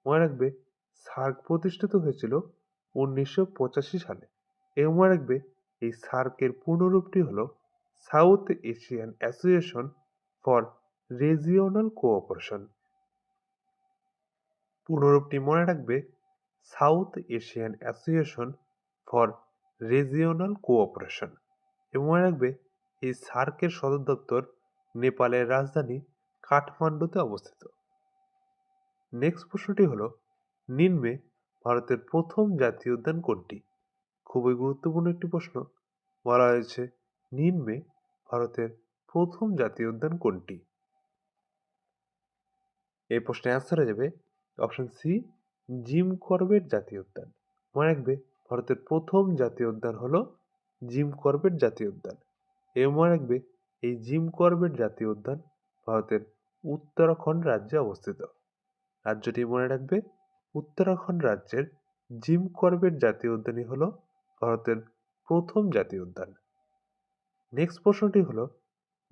মনে রাখবে সার্ক প্রতিষ্ঠিত হয়েছিল 1985 সালে। এবং মনে রাখবে এই সার্কের পূর্ণরূপটি হলো South Asian Association for Regional Cooperation. পূর্ণরূপটি মনে রাখবে South Asian Association for Regional Cooperation. এবং মনে রাখবে এই সার্কের সদর দপ্তর নেপালের রাজধানী কাঠমান্ডুতে অবস্থিত। নেক্সট প্রশ্নটি হলো নিম্নে ভারতের প্রথম জাতীয় উদ্যান কোনটি? খুবই গুরুত্বপূর্ণ একটি প্রশ্ন। বলা হয়েছে নিম্নে ভারতের প্রথম জাতীয় উদ্যান কোনটি? এই প্রশ্নের অ্যান্সার হয়ে যাবে অপশন সি, জিম করবেট জাতীয় উদ্যান। মনে রাখবে ভারতের প্রথম জাতীয় উদ্যান হলো জিম করবেট জাতীয় উদ্যান। এবং মনে রাখবে এই জিম করবেট জাতীয় উদ্যান ভারতের উত্তরাখণ্ড রাজ্যে অবস্থিত। রাজ্যটি মনে রাখবে উত্তরাখণ্ড রাজ্যের জিম করবেট জাতীয় উদ্যানই হলো ভারতের প্রথম জাতীয় উদ্যান। নেক্সট প্রশ্নটি হলো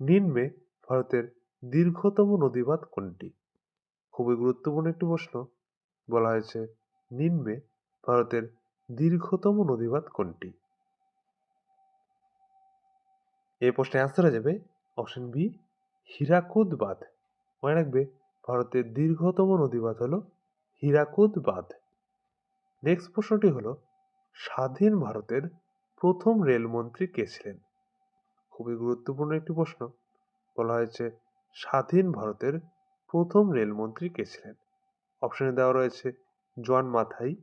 নিম্নে ভারতের দীর্ঘতম নদীবাঁধ কোনটি? খুবই গুরুত্বপূর্ণ একটি প্রশ্ন। বলা হয়েছে নিম্নে ভারতের দীর্ঘতম নদীবাঁধ কোনটি? এই প্রশ্নের অ্যান্সার হয়ে যাবে অপশন বি, হীরাকুদ বাঁধ। মনে রাখবে ভারতের দীর্ঘতম নদীবাঁধ হলো হীরাকুদ বাঁধ। নেক্সট প্রশ্নটি হলো স্বাধীন ভারতের প্রথম রেলমন্ত্রী কে ছিলেন? খুবই গুরুত্বপূর্ণ একটি প্রশ্ন। বলা হয়েছে স্বাধীন ভারতের প্রথম রেলমন্ত্রী কে ছিলেন? অপশনে দেওয়া রয়েছে জন মাথাই,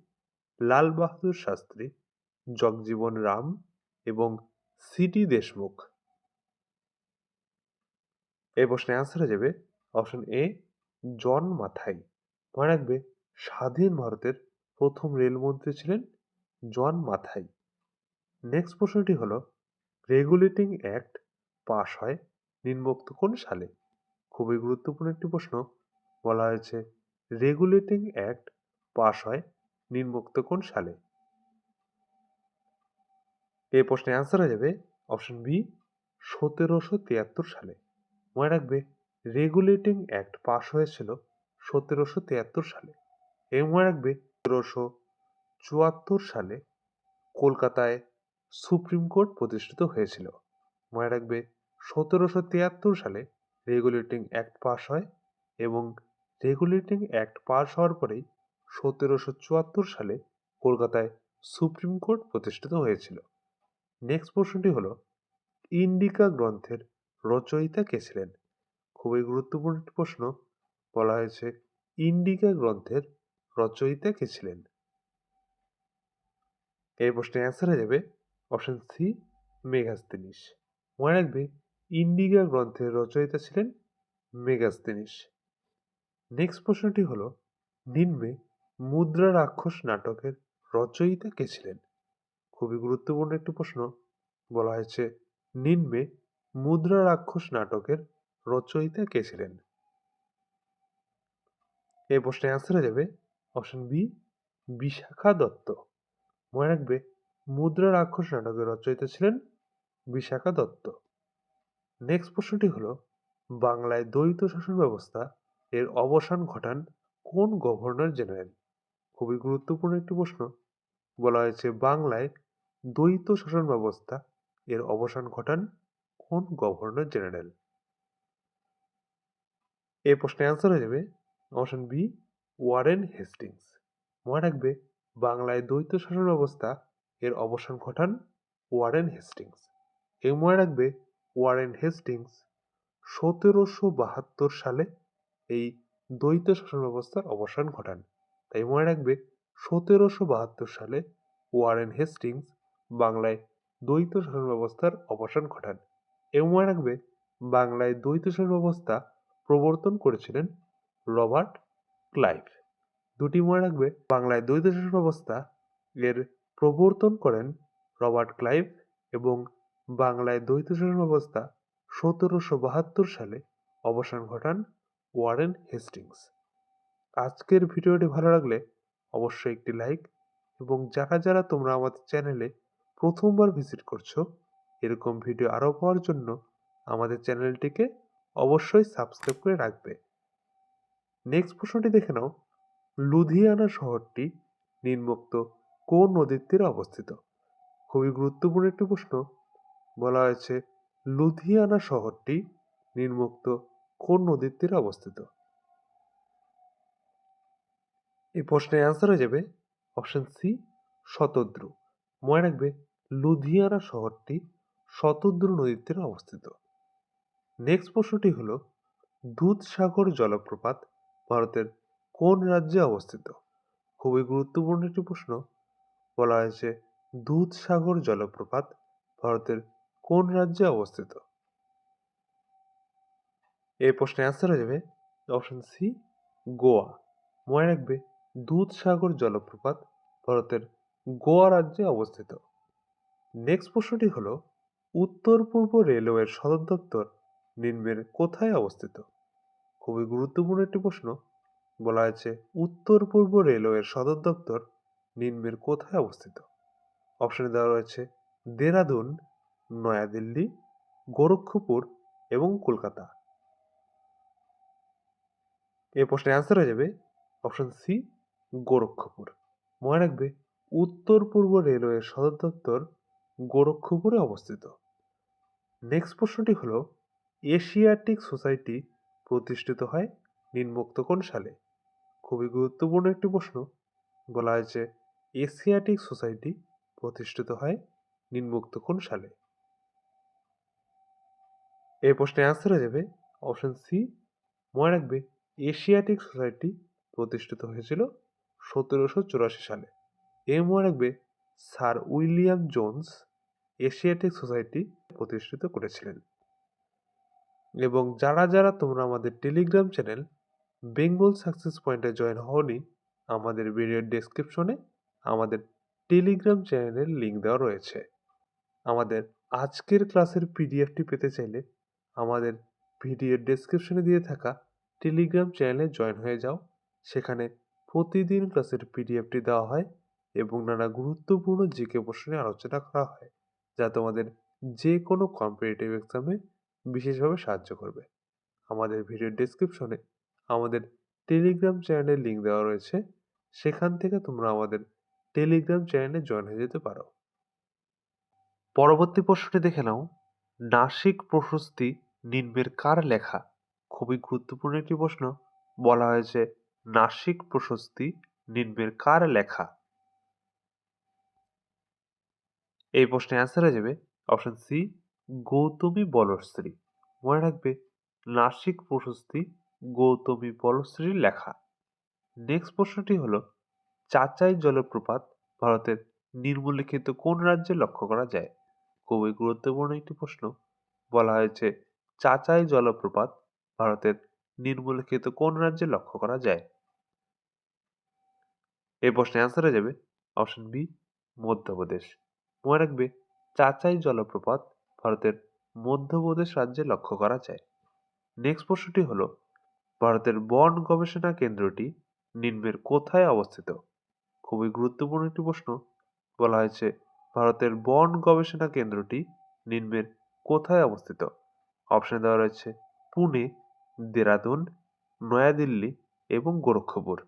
লাল বাহাদুর শাস্ত্রী, জগজীবন রাম এবং সিডি দেশমুখ। এই প্রশ্নের অ্যান্সার হয়ে যাবে অপশন এ, জন মাথাই। মনে রাখবে স্বাধীন ভারতের প্রথম রেলমন্ত্রী ছিলেন জন মাথাই। নেক্সট প্রশ্নটি হলো রেগুলেটিং অ্যাক্ট পাশ হয় নিম্নোক্ত কোন সালে? খুবই গুরুত্বপূর্ণ একটি প্রশ্ন। বলা হয়েছে রেগুলেটিং অ্যাক্ট পাশ হয় নিম্নোক্ত কোন সালে? এই প্রশ্নের অ্যান্সার হয়ে যাবে অপশন বি, 1773 সালে। মনে রাখবে রেগুলেটিং অ্যাক্ট পাশ হয়েছিল 1773 সালে। এবং মনে রাখবে সালে কলকাতায় সুপ্রিম কোর্ট প্রতিষ্ঠিত হয়েছিল। মনে রাখবে 1773 সালে রেগুলেটিং অ্যাক্ট পাস হয় এবং রেগুলেটিং অ্যাক্ট পাস হওয়ার পরেই 1774 সালে কলকাতায় সুপ্রিম কোর্ট প্রতিষ্ঠিত হয়েছিল। নেক্সট প্রশ্নটি হলো ইন্ডিকা গ্রন্থের রচয়িতা কে ছিলেন? খুবই গুরুত্বপূর্ণ একটি প্রশ্ন। বলা হয়েছে ইন্ডিকা গ্রন্থের রচয়িতা কে ছিলেন? এই প্রশ্নের অ্যান্সার হয়ে যাবে অপশন সি, মেগাস্তিনিস। মনে রাখবে ইন্ডিকা গ্রন্থের রচয়িতা ছিলেন মেগাস্তিনিস। নেক্সট প্রশ্নটি হলো নিম্নে মুদ্রা রাক্ষস নাটকের রচয়িতা কে ছিলেন? খুবই গুরুত্বপূর্ণ একটি প্রশ্ন। বলা হয়েছে নিম্নে মুদ্রা রাক্ষস নাটকের রচয়িতা কে ছিলেন? এই প্রশ্নের অ্যান্সার হয়ে যাবে অপশন বি, বিশাখা দত্ত। মনে রাখবে মুদ্রা রাক্ষস নাটকের রচয়িতা ছিলেন বিশাখা দত্ত। নেক্সট প্রশ্নটি হলো বাংলায় দ্বৈত শাসন ব্যবস্থা এর অবসান ঘটান কোন গভর্নর জেনারেল? খুবই গুরুত্বপূর্ণ একটি প্রশ্ন। বলা হয়েছে বাংলায় দ্বৈত শাসন ব্যবস্থা এর অবসান ঘটান কোন গভর্নর জেনারেল? এই প্রশ্নের অ্যান্সার হয়ে যাবে অপশন বি, ওয়ারেন হেস্টিংস। মনে রাখবে বাংলায় দ্বৈত শাসন ব্যবস্থা এর অবসান ঘটান ওয়ারেন হেস্টিংস। এবং মনে রাখবে ওয়ারেন হেস্টিংস 1772 সালে এই দ্বৈত শাসন ব্যবস্থার অবসান ঘটান। তাই মনে রাখবে 1772 সালে ওয়ারেন হেস্টিংস বাংলায় দ্বৈত শাসন ব্যবস্থার অবসান ঘটান। এবং মনে রাখবে বাংলায় দ্বৈত শাসন ব্যবস্থা প্রবর্তন করেছিলেন রবার্ট ক্লাইভ। দুটি মনে রাখবে বাংলায় দ্বৈত শাসন ব্যবস্থা এর প্রবর্তন করেন রবার্ট ক্লাইভ এবং বাংলায় দ্বৈত শাসন ব্যবস্থা 1772 সালে অবসান ঘটান ওয়ারেন হেস্টিংস। আজকের ভিডিওটি ভালো লাগলে অবশ্যই একটি লাইক, এবং যারা যারা তোমরা আমাদের চ্যানেলে প্রথমবার ভিজিট করছো এরকম ভিডিও আরও পাওয়ার জন্য আমাদের চ্যানেলটিকে অবশ্যই সাবস্ক্রাইব করে রাখবে। নেক্সট প্রশ্নটি দেখে নাও, লুধিয়ানা শহরটি নিম্নোক্ত কোন নদীর তীরে অবস্থিত? খুবই গুরুত্বপূর্ণ একটি প্রশ্ন। বলা হয়েছে লুধিয়ানা শহরটি নিম্নোক্ত কোন নদীর তীরে অবস্থিত? এই প্রশ্নের অ্যান্সার হয়ে যাবে অপশন সি, শতদ্রু। মনে রাখবে লুধিয়ানা শহরটি শতদ্রু নদীর তীরে অবস্থিত। নেক্সট প্রশ্নটি হলো দুধসাগর জলপ্রপাত ভারতের কোন রাজ্যে অবস্থিত? খুবই গুরুত্বপূর্ণ একটি প্রশ্ন। বলা হয়েছে দুধসাগর জলপ্রপাত ভারতের কোন রাজ্যে অবস্থিত? এই প্রশ্নের অ্যান্সার হয়ে যাবে অপশন সি, গোয়া। মনে রাখবে দুধসাগর জলপ্রপাত ভারতের গোয়া রাজ্যে অবস্থিত। নেক্সট প্রশ্নটি হলো উত্তর পূর্ব রেলওয়ের সদর দপ্তর নিম্নের কোথায় অবস্থিত? খুবই গুরুত্বপূর্ণ একটি প্রশ্ন। বলা হয়েছে উত্তর পূর্ব রেলওয়ের সদর দপ্তর নিম্নের কোথায় অবস্থিত? অপশনে দেওয়া রয়েছে দেরাদুন, নয়াদিল্লি, গোরক্ষপুর এবং কলকাতা। এই প্রশ্নের অ্যান্সার হয়ে যাবে অপশন সি, গোরক্ষপুর। মনে রাখবে উত্তর পূর্ব রেলওয়ের সদর দপ্তর গোরক্ষপুরে অবস্থিত। নেক্সট প্রশ্নটি হলো এশিয়াটিক সোসাইটি প্রতিষ্ঠিত হয় নিম্নোক্ত কোন সালে? খুবই গুরুত্বপূর্ণ একটি প্রশ্ন। বলা হয়েছে এশিয়াটিক সোসাইটি প্রতিষ্ঠিত হয় নিম্নোক্ত কোন সালে? এই প্রশ্নের অ্যান্সার হয়ে যাবে অপশন সি। মনে রাখবে এশিয়াটিক সোসাইটি প্রতিষ্ঠিত হয়েছিল 1784 সালে। মনে রাখবে sir William Jones Asiatic society প্রতিষ্ঠিত করেছিলেন। এবং যারা যারা তোমরা আমাদের টেলিগ্রাম চ্যানেল বেঙ্গল সাকসেস পয়েন্টে জয়েন হওনি, আমাদের ভিডিওর ডেসক্রিপশনে আমাদের টেলিগ্রাম চ্যানেলের লিঙ্ক দেওয়া রয়েছে। আমাদের আজকের ক্লাসের পিডিএফটি পেতে চাইলে আমাদের ভিডিওর ডেসক্রিপশনে দিয়ে থাকা টেলিগ্রাম চ্যানেলে জয়েন হয়ে যাও। সেখানে প্রতিদিন ক্লাসের পিডিএফটি দেওয়া হয় এবং নানা গুরুত্বপূর্ণ জিকে প্রশ্ন নিয়ে আলোচনা করা হয়, যা তোমাদের যে কোনো কম্পিটিটিভ এক্সামে বিশেষভাবে সাহায্য করবে। আমাদের ভিডিওর ডেসক্রিপশনে আমাদের টেলিগ্রাম চ্যানেলের লিঙ্ক দেওয়া রয়েছে, সেখান থেকে তোমরা আমাদের টেলিগ্রাম চ্যানেলে জয়েন হয়ে যেতে পারো। পরবর্তী প্রশ্নটি দেখে নাও, নাসিক প্রশস্তি নিম্নের কার লেখা? খুবই গুরুত্বপূর্ণ একটি প্রশ্ন। বলা হয়েছে নাসিক প্রশস্তি নিম্নের কার লেখা? এই প্রশ্নের অ্যান্সার হয়ে যাবে অপশন সি, গৌতমী বলশ্রী। মনে রাখবে, নাসিক প্রশস্তি গৌতমী বলশ্রীর লেখা। নেক্সট প্রশ্নটি হলো, চাচাই জলপ্রপাত ভারতের নিম্নলিখিত কোন রাজ্যে লক্ষ্য করা যায়? খুবই গুরুত্বপূর্ণ একটি প্রশ্ন। বলা হয়েছে চাচাই জলপ্রপাত ভারতের নিম্নলিখিত কোন রাজ্যে লক্ষ্য করা যায়? এই প্রশ্নের অ্যান্সার হয়ে যাবে অপশন বি, মধ্যপ্রদেশ। মনে রাখবে, চাচাই জলপ্রপাত ভারতের মধ্যপ্রদেশ রাজ্যে লক্ষ্য করা যায়। নেক্সট প্রশ্নটি হলো, ভারতের বন গবেষণা কেন্দ্রটি নিম্নের কোথায় অবস্থিত? খুবই গুরুত্বপূর্ণ একটি প্রশ্ন। বলা হয়েছে ভারতের বন গবেষণা কেন্দ্রটি নিম্নের কোথায় অবস্থিত? অপশন দেওয়া রয়েছে পুনে, দেরাদুন, নয়াদিল্লি এবং গোরক্ষপুর।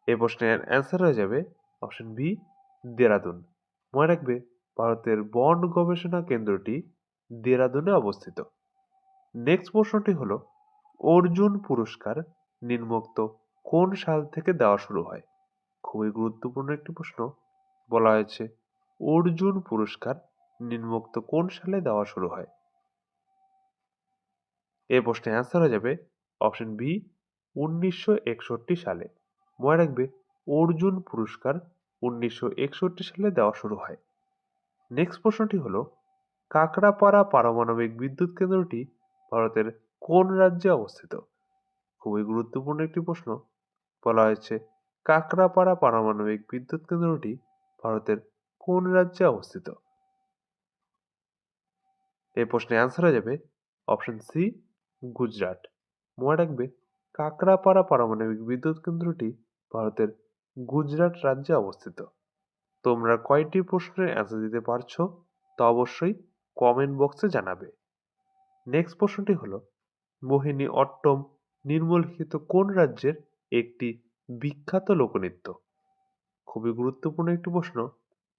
এই প্রশ্নের অ্যান্সার হয়ে যাবে অপশন বি, দেরাদুন। মনে রাখবে, ভারতের বন গবেষণা কেন্দ্রটি দেরাদুনে অবস্থিত। নেক্সট প্রশ্নটি হলো, অর্জুন পুরস্কার নিম্নোক্ত কোন সাল থেকে দেওয়া শুরু হয়? খুবই গুরুত্বপূর্ণ একটি প্রশ্ন। বলা হয়েছে অর্জুন পুরস্কার নিম্নোক্ত কোন সালে দেওয়া শুরু হয়? এই প্রশ্নের অ্যান্সার হয়ে যাবে অপশন বি, 1961 সালে। মনে রাখবে, অর্জুন পুরস্কার 1961 সালে দেওয়া শুরু হয়। নেক্সট প্রশ্নটি হলো, কাকড়াপাড়া পারমাণবিক বিদ্যুৎ কেন্দ্রটি ভারতের কোন রাজ্যে অবস্থিত? খুবই গুরুত্বপূর্ণ একটি প্রশ্ন। বলা হয়েছে কাকড়াপাড়া পারমাণবিক বিদ্যুৎ কেন্দ্রটি ভারতের কোন রাজ্যে অবস্থিত? এই প্রশ্নের অ্যান্সার হয়ে যাবে অপশন সি, গুজরাট। মনে রাখবে, কাকড়াপাড়া পারমাণবিক বিদ্যুৎ কেন্দ্রটি ভারতের গুজরাট রাজ্যে অবস্থিত। তোমরা কয়টি প্রশ্নের অ্যান্সার দিতে পারছো তা অবশ্যই কমেন্ট বক্সে জানাবে। নেক্সট প্রশ্নটি হলো, মোহিনী অট্টম নিম্নলিখিত কোন রাজ্যের একটি বিখ্যাত লোকনৃত্য? খুবই গুরুত্বপূর্ণ একটি প্রশ্ন।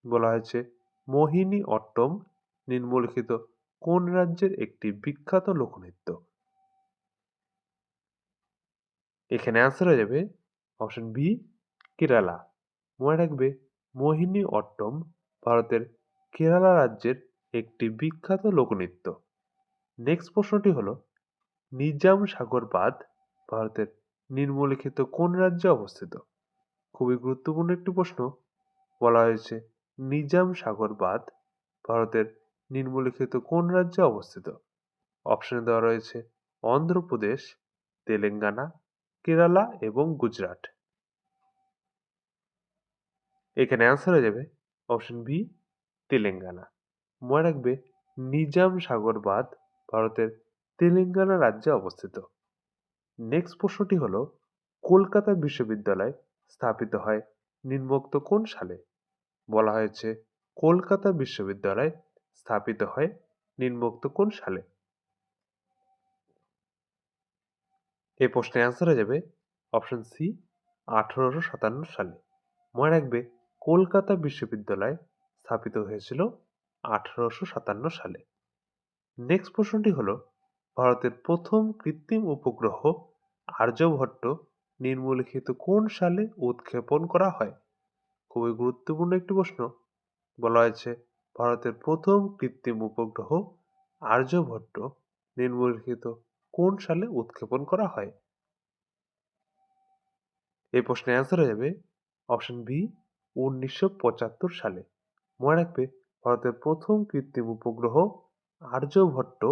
বলা হয়েছে মোহিনী অট্টম নিম্নলিখিত কোন রাজ্যের একটি বিখ্যাত লোকনৃত্য? এখানে অ্যান্সার হয়ে যাবে অপশন বি, কেরালা। মনে রাখবে, মোহিনী অট্টম ভারতের কেরালা রাজ্যের একটি বিখ্যাত লোকনৃত্য। নেক্সট প্রশ্নটি হলো, নিজাম সাগর বাঁধ ভারতের নিম্নলিখিত কোন রাজ্যে অবস্থিত? খুবই গুরুত্বপূর্ণ একটি প্রশ্ন। বলা হয়েছে নিজাম সাগর বাঁধ ভারতের নিম্নলিখিত কোন রাজ্যে অবস্থিত? অপশনে দেওয়া রয়েছে অন্ধ্রপ্রদেশ, তেলেঙ্গানা, কেরালা এবং গুজরাট। এখানে অ্যান্সার হয়ে যাবে অপশন বি, তেলেঙ্গানা। মনে রাখবে, নিজাম সাগর বাঁধ ভারতের তেলেঙ্গানা রাজ্যে অবস্থিত। নেক্সট প্রশ্নটি হলো, কলকাতা বিশ্ববিদ্যালয় স্থাপিত হয় নিম্নোক্ত কোন সালে? বলা হয়েছে কলকাতা বিশ্ববিদ্যালয় স্থাপিত হয় নিম্নোক্ত কোন সালে? এই প্রশ্নের অ্যান্সার হয়ে যাবে অপশন সি, 1857 সালে। মনে রাখবে, কলকাতা বিশ্ববিদ্যালয় স্থাপিত হয়েছিল 1857 সালে। নেক্সট প্রশ্নটি হলো, ভারতের প্রথম কৃত্রিম উপগ্রহ আর্যভট্ট নিম্নলিখিত কোন সালে উৎক্ষেপণ করা হয়? খুবই গুরুত্বপূর্ণ একটি প্রশ্ন। বলা হয়েছে ভারতের প্রথম কৃত্রিম উপগ্রহ আর্যভট্ট নিম্নলিখিত কোন সালে উৎক্ষেপণ করা হয়? এই প্রশ্নের অ্যান্সার হয়ে যাবে অপশন বি, 1975 সালে। মনে রাখবে, ভারতের প্রথম কৃত্রিম উপগ্রহ আর্যভট্ট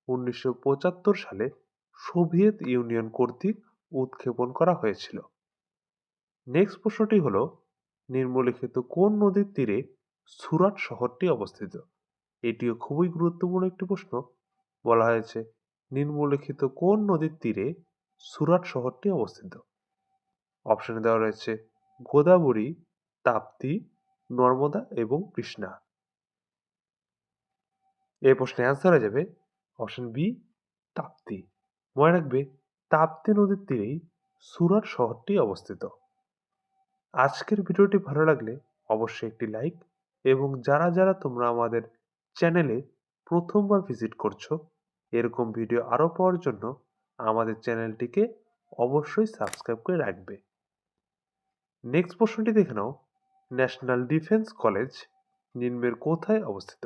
1975 সালে সোভিয়েত ইউনিয়ন কর্তৃক উৎক্ষেপণ করা হয়েছিল। নেক্সট প্রশ্নটি হলো, নিম্নলিখিত কোন নদীর তীরে সুরাট শহরটি অবস্থিত? এটিও খুবই গুরুত্বপূর্ণ একটি প্রশ্ন। বলা হয়েছে নিম্নলিখিত কোন নদীর তীরে সুরাট শহরটি অবস্থিত? অপশনে দেওয়া রয়েছে গোদাবরী, তাপ্তি, নর্মদা এবং কৃষ্ণা। এই প্রশ্নের অ্যান্সার হয়ে যাবে অপশন বি, তাপ্তি। মনে রাখবে, তাপ্তি নদীর তীরেই সুরাট শহরটি অবস্থিত। আজকের ভিডিওটি ভালো লাগলে অবশ্যই একটি লাইক, এবং যারা যারা তোমরা আমাদের চ্যানেলে প্রথমবার ভিজিট করছো, এরকম ভিডিও আরও পাওয়ার জন্য আমাদের চ্যানেলটিকে অবশ্যই সাবস্ক্রাইব করে রাখবে। নেক্সট প্রশ্নটি দেখে নাও, ন্যাশনাল ডিফেন্স কলেজ নিম্নের কোথায় অবস্থিত?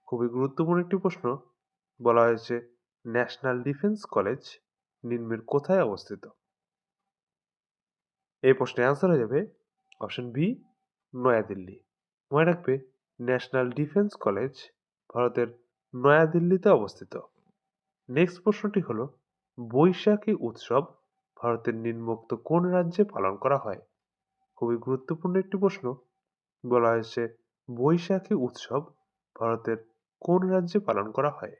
খুবই গুরুত্বপূর্ণ একটি প্রশ্ন। বলা হয়েছে ন্যাশনাল ডিফেন্স কলেজ নিম্নের কোথায় অবস্থিত? এই প্রশ্নের অ্যান্সার হয়ে যাবে অপশন বি, নয়াদিল্লি। মনে রাখবে ন্যাশনাল ডিফেন্স কলেজ ভারতের নয়াদিল্লিতে অবস্থিত। নেক্সট প্রশ্নটি হলো, বৈশাখী উৎসব ভারতের নিম্নোক্ত কোন রাজ্যে পালন করা হয়? খুবই গুরুত্বপূর্ণ একটি প্রশ্ন। বলা হয়েছে বৈশাখী উৎসব ভারতের কোন রাজ্যে পালন করা হয়?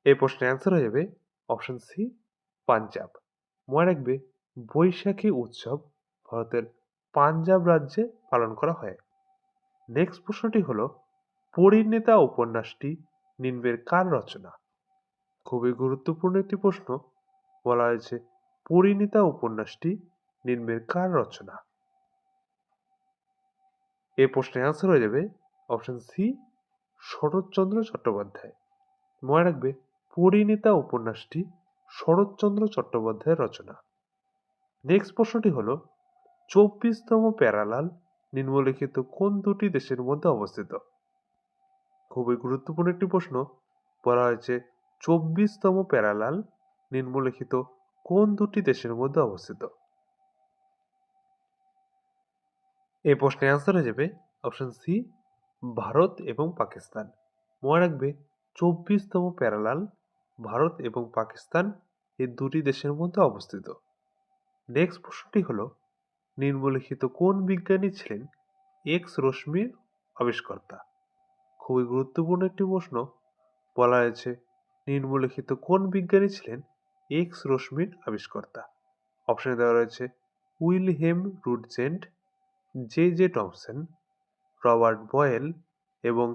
এই প্রশ্নের অ্যান্সার হয়ে যাবে অপশন সি, পাঞ্জাব। মনে রাখবে বৈশাখী উৎসব ভারতের পাঞ্জাব রাজ্যে পালন করা হয়। নেক্সট প্রশ্নটি হলো, পরিণীতা উপন্যাসটি নিম্নের কার রচনা? খুবই গুরুত্বপূর্ণ একটি প্রশ্ন। বলা হয়েছে পরিণীতা উপন্যাসটি নিম্নের কার রচনা? এই প্রশ্নের অ্যান্সার হয়ে যাবে অপশন সি, শরৎচন্দ্র চট্টোপাধ্যায়। মনে রাখবে পরিণীতা উপন্যাসটি শরৎচন্দ্র চট্টোপাধ্যায়ের রচনা। নেক্সট প্রশ্নটি হলো, 24তম প্যারালাল নিম্নলিখিত কোন দুটি দেশের মধ্যে অবস্থিত? খুবই গুরুত্বপূর্ণ একটি প্রশ্ন। বলা হয়েছে 24তম প্যারালাল নিম্নলিখিত কোন দুটি দেশের মধ্যে অবস্থিত? এই প্রশ্নের অ্যান্সার হয়ে যাবে অপশন সি, ভারত এবং পাকিস্তান। মনে রাখবে 24তম প্যারালাল ভারত এবং পাকিস্তান এই দুটি দেশের মধ্যে অবস্থিত। নেক্সট প্রশ্নটি হলো, নিম্নলিখিত কোন বিজ্ঞানী ছিলেন এক্স রশ্মির আবিষ্কর্তা? খুবই গুরুত্বপূর্ণ একটি প্রশ্ন। বলা হয়েছে নিম্নলিখিত কোন বিজ্ঞানী ছিলেন এক্স রশ্মির আবিষ্কর্তা? অপশনে দেওয়া রয়েছে Wilhelm Roentgen, J J Thomson, Robert Boyle এবং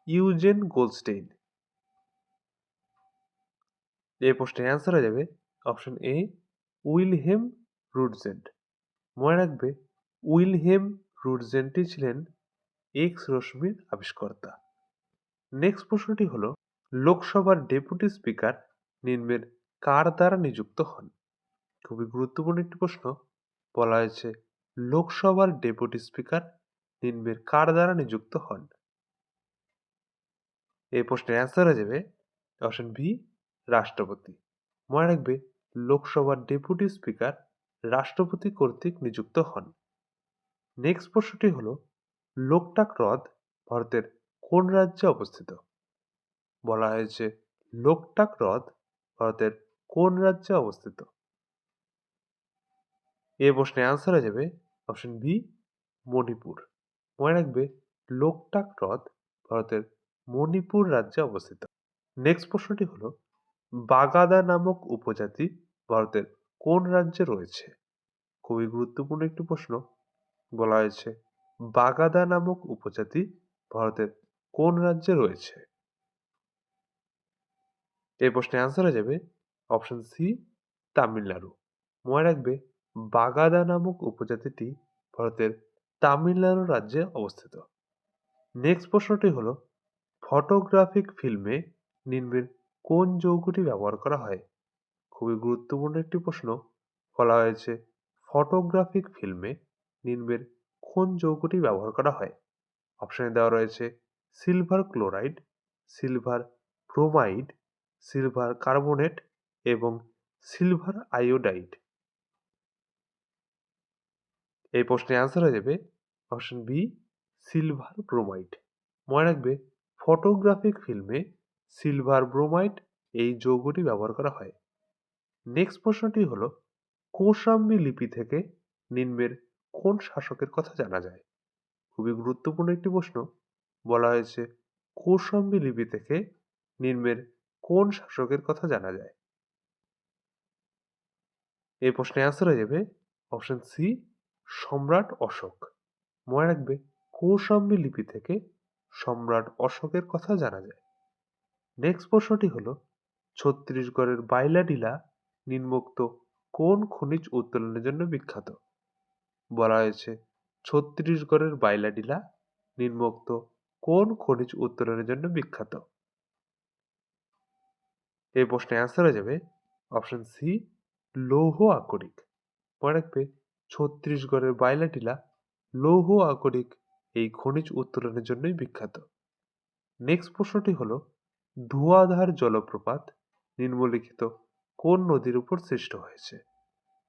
ইউজেন গোল্ডস্টেইন। এই প্রশ্নের অ্যান্সার হয়ে যাবে অপশন এ, উইলহেম রুটজেন্ট। মনে রাখবে উইলহেম রুটজেন্টই ছিলেন এক্স রশ্মির আবিষ্কর্তা। নেক্সট প্রশ্নটি হলো, লোকসভার ডেপুটি স্পিকার নিম্নের কার দ্বারা নিযুক্ত হন? খুবই গুরুত্বপূর্ণ একটি প্রশ্ন। বলা হয়েছে লোকসভার ডেপুটি স্পিকার নিম্নের কার দ্বারা নিযুক্ত হন? এই প্রশ্নের অ্যান্সার হয়ে যাবে অপশন বি, রাষ্ট্রপতি। মনে রাখবে লোকসভার ডেপুটি স্পিকার রাষ্ট্রপতি কর্তৃক নিযুক্ত হন। নেক্সট প্রশ্নটি হলো, লোকটাক হ্রদ ভারতের কোন রাজ্যে অবস্থিত? বলা হয়েছে লোকটাক হ্রদ ভারতের কোন রাজ্যে অবস্থিত? এই প্রশ্নের অ্যান্সার হয়ে যাবে অপশন বি, মণিপুর। মনে রাখবে লোকটাক হ্রদ ভারতের মণিপুর রাজ্যে অবস্থিত। নেক্সট প্রশ্নটি হলো, বাগাদা নামক উপজাতি ভারতের কোন রাজ্যে রয়েছে? খুবই গুরুত্বপূর্ণ একটি প্রশ্ন। বলা হয়েছে বাগাদা নামক উপজাতি ভারতের কোন রাজ্যে রয়েছে? এই প্রশ্নের অ্যান্সার হয়ে যাবে অপশন সি, তামিলনাড়ু। মনে রাখবে বাগাদা নামক উপজাতিটি ভারতের তামিলনাড়ু রাজ্যে অবস্থিত। নেক্সট প্রশ্নটি হলো, ফটোগ্রাফিক ফিল্মে নিম্নের কোন যৌগটি ব্যবহার করা হয়? খুবই গুরুত্বপূর্ণ একটি প্রশ্ন। বলা হয়েছে ফটোগ্রাফিক ফিল্মে নিম্নের কোন যৌগটি ব্যবহার করা হয়? অপশনে দেওয়া রয়েছে silver chloride, silver bromide, silver carbonate এবং সিলভার আয়োডাইড। এই প্রশ্নের অ্যান্সার হয়ে যাবে অপশন বি, সিলভার ব্রোমাইড। মনে রাখবে ফটোগ্রাফিক ফিল্মে সিলভার ব্রোমাইড এই যৌগটি ব্যবহার করা হয়। নেক্সট প্রশ্নটি হলো, কৌশাম্বী লিপি থেকে নিম্নের কোন শাসকের কথা জানা যায়? খুবই গুরুত্বপূর্ণ একটি প্রশ্ন। বলা হয়েছে কৌশাম্বী লিপি থেকে নিম্নের কোন শাসকের কথা জানা যায়? এই প্রশ্নের অ্যান্সার হয়ে যাবে অপশন সি, সম্রাট অশোক। মনে রাখবে কৌশাম্বী লিপি থেকে সম্রাট অশোকের কথা জানা যায়। নেক্সট প্রশ্নটি হলো, ছত্তিশগড়ের বাইলাডিলা নিম্নোক্ত কোন খনিজ উত্তোলনের জন্য বিখ্যাত? বলা হয়েছে ছত্তিশগড়ের বাইলাডিলা নিম্নোক্ত কোন খনিজ উত্তোলনের জন্য বিখ্যাত? এই প্রশ্নের অ্যান্সার হয়ে যাবে অপশন সি, লৌহ আকরিক। মনে রাখবে ছত্তিশগড়ের বাইলাডিলা লৌহ আকরিক এই খনিজ উত্তোলনের জন্যই বিখ্যাত। নেক্সট প্রশ্নটি হলো ধোঁয়াধার জলপ্রপাত নিম্নলিখিত কোন নদীর উপর সৃষ্ট হয়েছে?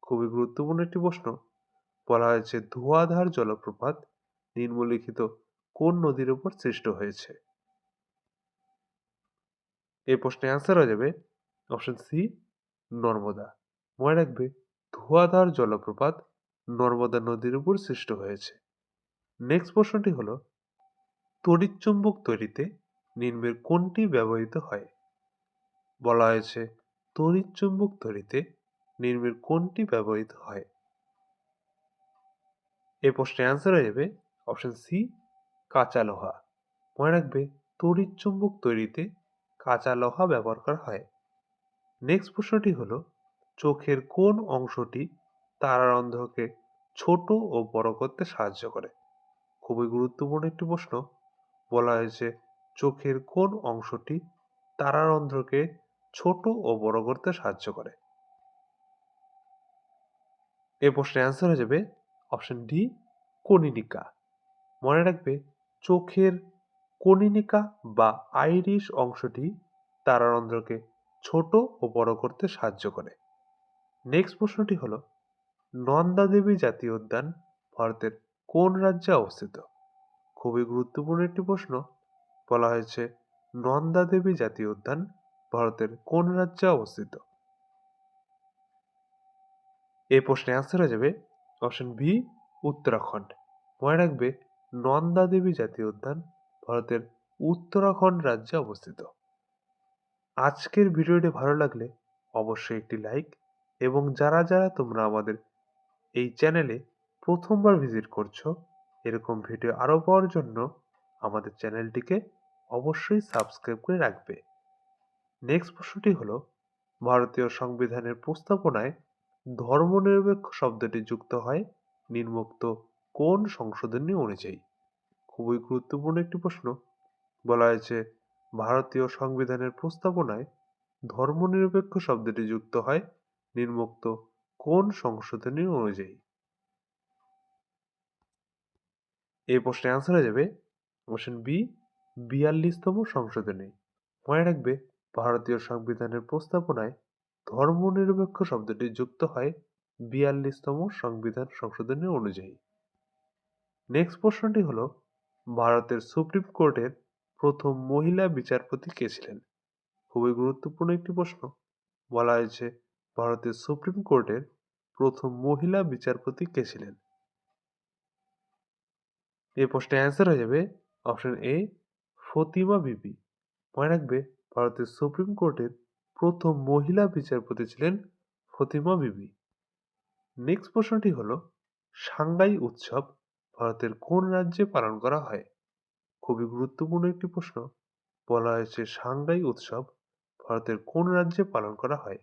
খুবই গুরুত্বপূর্ণ একটি প্রশ্ন। বলা হয়েছে ধোঁয়াধার জলপ্রপাত নিম্নলিখিত কোন নদীর উপর সৃষ্ট হয়েছে? এই প্রশ্নের অ্যান্সার হয়ে যাবে অপশন সি, নর্মদা। মনে রাখবে ধোঁয়াধার জলপ্রপাত নর্মদা নদীর উপর সৃষ্ট হয়েছে। নেক্সট প্রশ্নটি হলো তড়িৎচুম্বক তৈরিতে নিম্নের কোনটি ব্যবহৃত হয়? বলা হয়েছে তড়িৎচুম্বক তৈরিতে নিম্নের কোনটি ব্যবহৃত হয়? এই প্রশ্নের অ্যান্সার হয়ে যাবে অপশন সি, কাঁচা লোহা। মনে রাখবে তড়িৎচুম্বক তৈরিতে কাঁচা লোহা ব্যবহার করা হয়। নেক্সট প্রশ্নটি হলো চোখের কোন অংশটি তারারন্ধ্রকে ছোট ও বড় করতে সাহায্য করে? খুবই গুরুত্বপূর্ণ একটি প্রশ্ন। বলা হয়েছে চোখের কোন অংশটি তারারন্ধ্রকে ছোট ও বড় করতে সাহায্য করে? এই প্রশ্নের অ্যান্সার হয়ে যাবে অপশন ডি, কনীনিকা। মনে রাখবে চোখের কনীনিকা বা আইরিশ অংশটি তারারন্ধ্রকে ছোট ও বড় করতে সাহায্য করে। নেক্সট প্রশ্নটি হলো নন্দা দেবী জাতীয় উদ্যান ভারতের কোন রাজ্যে অবস্থিত? খুবই গুরুত্বপূর্ণ একটি প্রশ্ন। বলা হয়েছে নন্দা দেবী জাতীয় উদ্যান ভারতের কোন রাজ্যে অবস্থিত? এই প্রশ্নের অ্যান্সার হয়ে যাবে অপশন বি, উত্তরাখণ্ড। মনে রাখবে নন্দা দেবী জাতীয় উদ্যান ভারতের উত্তরাখণ্ড রাজ্যে অবস্থিত। আজকের ভিডিওটি ভালো লাগলে অবশ্যই একটি লাইক, এবং যারা যারা তোমরা আমাদের এই চ্যানেলে প্রথমবার ভিজিট করছো এরকম ভিডিও আরও পাওয়ার জন্য আমাদের চ্যানেলটিকে অবশ্যই সাবস্ক্রাইব করে রাখবে। নেক্সট প্রশ্নটি হলো ভারতীয় সংবিধানের প্রস্তাবনায় ধর্মনিরপেক্ষ শব্দটি যুক্ত হয় নিম্নোক্ত কোন সংশোধনী অনুযায়ী? খুবই গুরুত্বপূর্ণ একটি প্রশ্ন। বলা হয়েছে ভারতীয় সংবিধানের প্রস্তাবনায় ধর্মনিরপেক্ষ শব্দটি যুক্ত হয় নিম্নোক্ত কোন সংশোধনী অনুযায়ী? এই প্রশ্নের অ্যান্সার হয়ে যাবে অপশন বি, 42তম সংশোধনী। মনে রাখবে ভারতীয় সংবিধানের প্রস্তাবনায় ধর্মনিরপেক্ষ শব্দটি যুক্ত হয় 42তম সংবিধান সংশোধনী অনুযায়ী। নেক্সট প্রশ্নটি হলো ভারতের সুপ্রিম কোর্টের প্রথম মহিলা বিচারপতি কে ছিলেন? খুবই গুরুত্বপূর্ণ একটি প্রশ্ন। বলা হয়েছে ভারতের সুপ্রিম কোর্টের প্রথম মহিলা বিচারপতি কে ছিলেন? এই প্রশ্নের অ্যান্সার হয়ে যাবে অপশন এ, ফতিমা বিবি। মনে রাখবে ভারতের সুপ্রিম কোর্টের প্রথম মহিলা বিচারপতি ছিলেন ফতিমা বিবি। নেক্সট প্রশ্নটি হলো সাংগাই উৎসব ভারতের কোন রাজ্যে পালন করা হয়? খুবই গুরুত্বপূর্ণ একটি প্রশ্ন। বলা হয়েছে সাংগাই উৎসব ভারতের কোন রাজ্যে পালন করা হয়?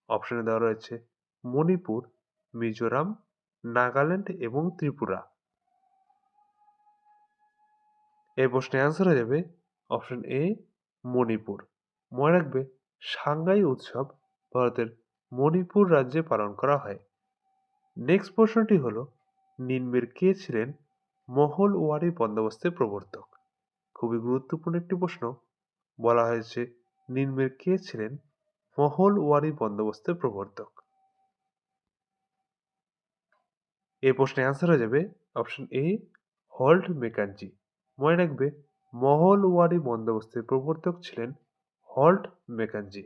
অপশনে দেওয়া রয়েছে মণিপুর, মিজোরাম, নাগাল্যান্ড এবং ত্রিপুরা। এই প্রশ্নের অ্যান্সার হয়ে যাবে অপশন এ, মণিপুর। মনে রাখবে সাংগাই উৎসব ভারতের মণিপুর রাজ্যে পালন করা হয়। নেক্সট প্রশ্নটি হলো নিম্নের কে ছিলেন মহলওয়ারি বন্দোবস্তের প্রবর্তক? খুবই গুরুত্বপূর্ণ একটি প্রশ্ন। বলা হয়েছে নিম্নের কে ছিলেন মহলওয়ারি বন্দোবস্তের প্রবর্তক? এই প্রশ্নের অ্যান্সার হয়ে যাবে অপশন এ, হল্ট মেকানজি। মনে রাখবে মহলওয়ারি বন্দোবস্তের প্রবর্তক ছিলেন হল্ট মেকানজি,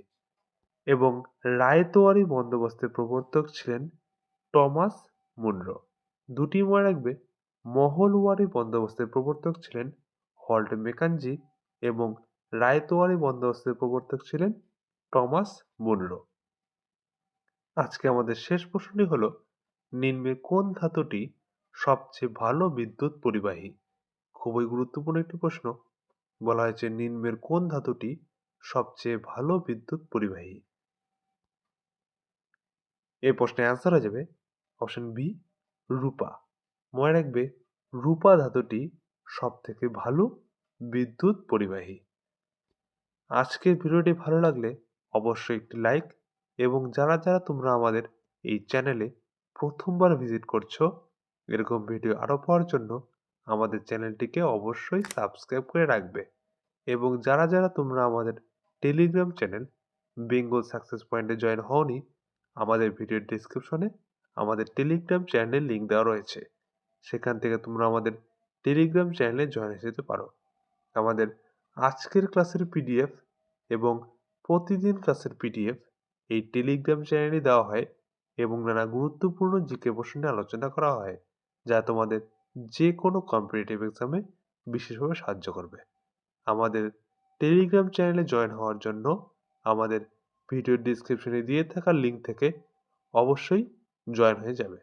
এবং রায়তওয়ারি বন্দোবস্তের প্রবর্তক ছিলেন টমাস মুনরো। দুটি মনে রাখবে মহলওয়ারি বন্দোবস্তের প্রবর্তক ছিলেন হল্ট মেকানজি এবং রায়তওয়ারি বন্দোবস্তের প্রবর্তক ছিলেন টমাস মুনরো। আজকে আমাদের শেষ প্রশ্নটি হলো নিম্নের কোন ধাতুটি সবচেয়ে ভালো বিদ্যুৎ পরিবাহী? খুবই গুরুত্বপূর্ণ একটি প্রশ্ন। বলা হয়েছে নিম্নের কোন ধাতুটি সবচেয়ে ভালো বিদ্যুৎ পরিবাহী? এই প্রশ্নের অ্যান্সার হয়ে যাবে অপশন বি রূপা। মনে রাখবে রূপা ধাতুটি সব থেকে ভালো বিদ্যুৎ পরিবাহী। আজকের ভিডিওটি ভালো লাগলে অবশ্যই একটি লাইক, এবং যারা যারা তোমরা আমাদের এই চ্যানেলে প্রথমবার ভিজিট করছো, এরকম ভিডিও আরও পাওয়ার জন্য আমাদের চ্যানেলটিকে অবশ্যই সাবস্ক্রাইব করে রাখবে। এবং যারা যারা তোমরা আমাদের টেলিগ্রাম চ্যানেল বেঙ্গল সাকসেস পয়েন্টে জয়েন হওনি, আমাদের ভিডিওর ডিসক্রিপশনে আমাদের টেলিগ্রাম চ্যানেলের লিঙ্ক দেওয়া রয়েছে, সেখান থেকে তোমরা আমাদের টেলিগ্রাম চ্যানেলে জয়েন হয়ে যেতে পারো। আমাদের আজকের ক্লাসের পিডিএফ এবং প্রতিদিন ক্লাসের পিডিএফ এই টেলিগ্রাম চ্যানেলে দেওয়া হয়, এবং নানা গুরুত্বপূর্ণ জিকে প্রশ্ন নিয়ে আলোচনা করা হয়, যা তোমাদের যে কোনো কম্পিটিটিভ এক্সামে বিশেষভাবে সাহায্য করবে। আমাদের টেলিগ্রাম চ্যানেলে জয়েন হওয়ার জন্য আমাদের ভিডিওর ডিসক্রিপশনে দিয়ে থাকা লিঙ্ক থেকে অবশ্যই জয়েন হয়ে যাবে।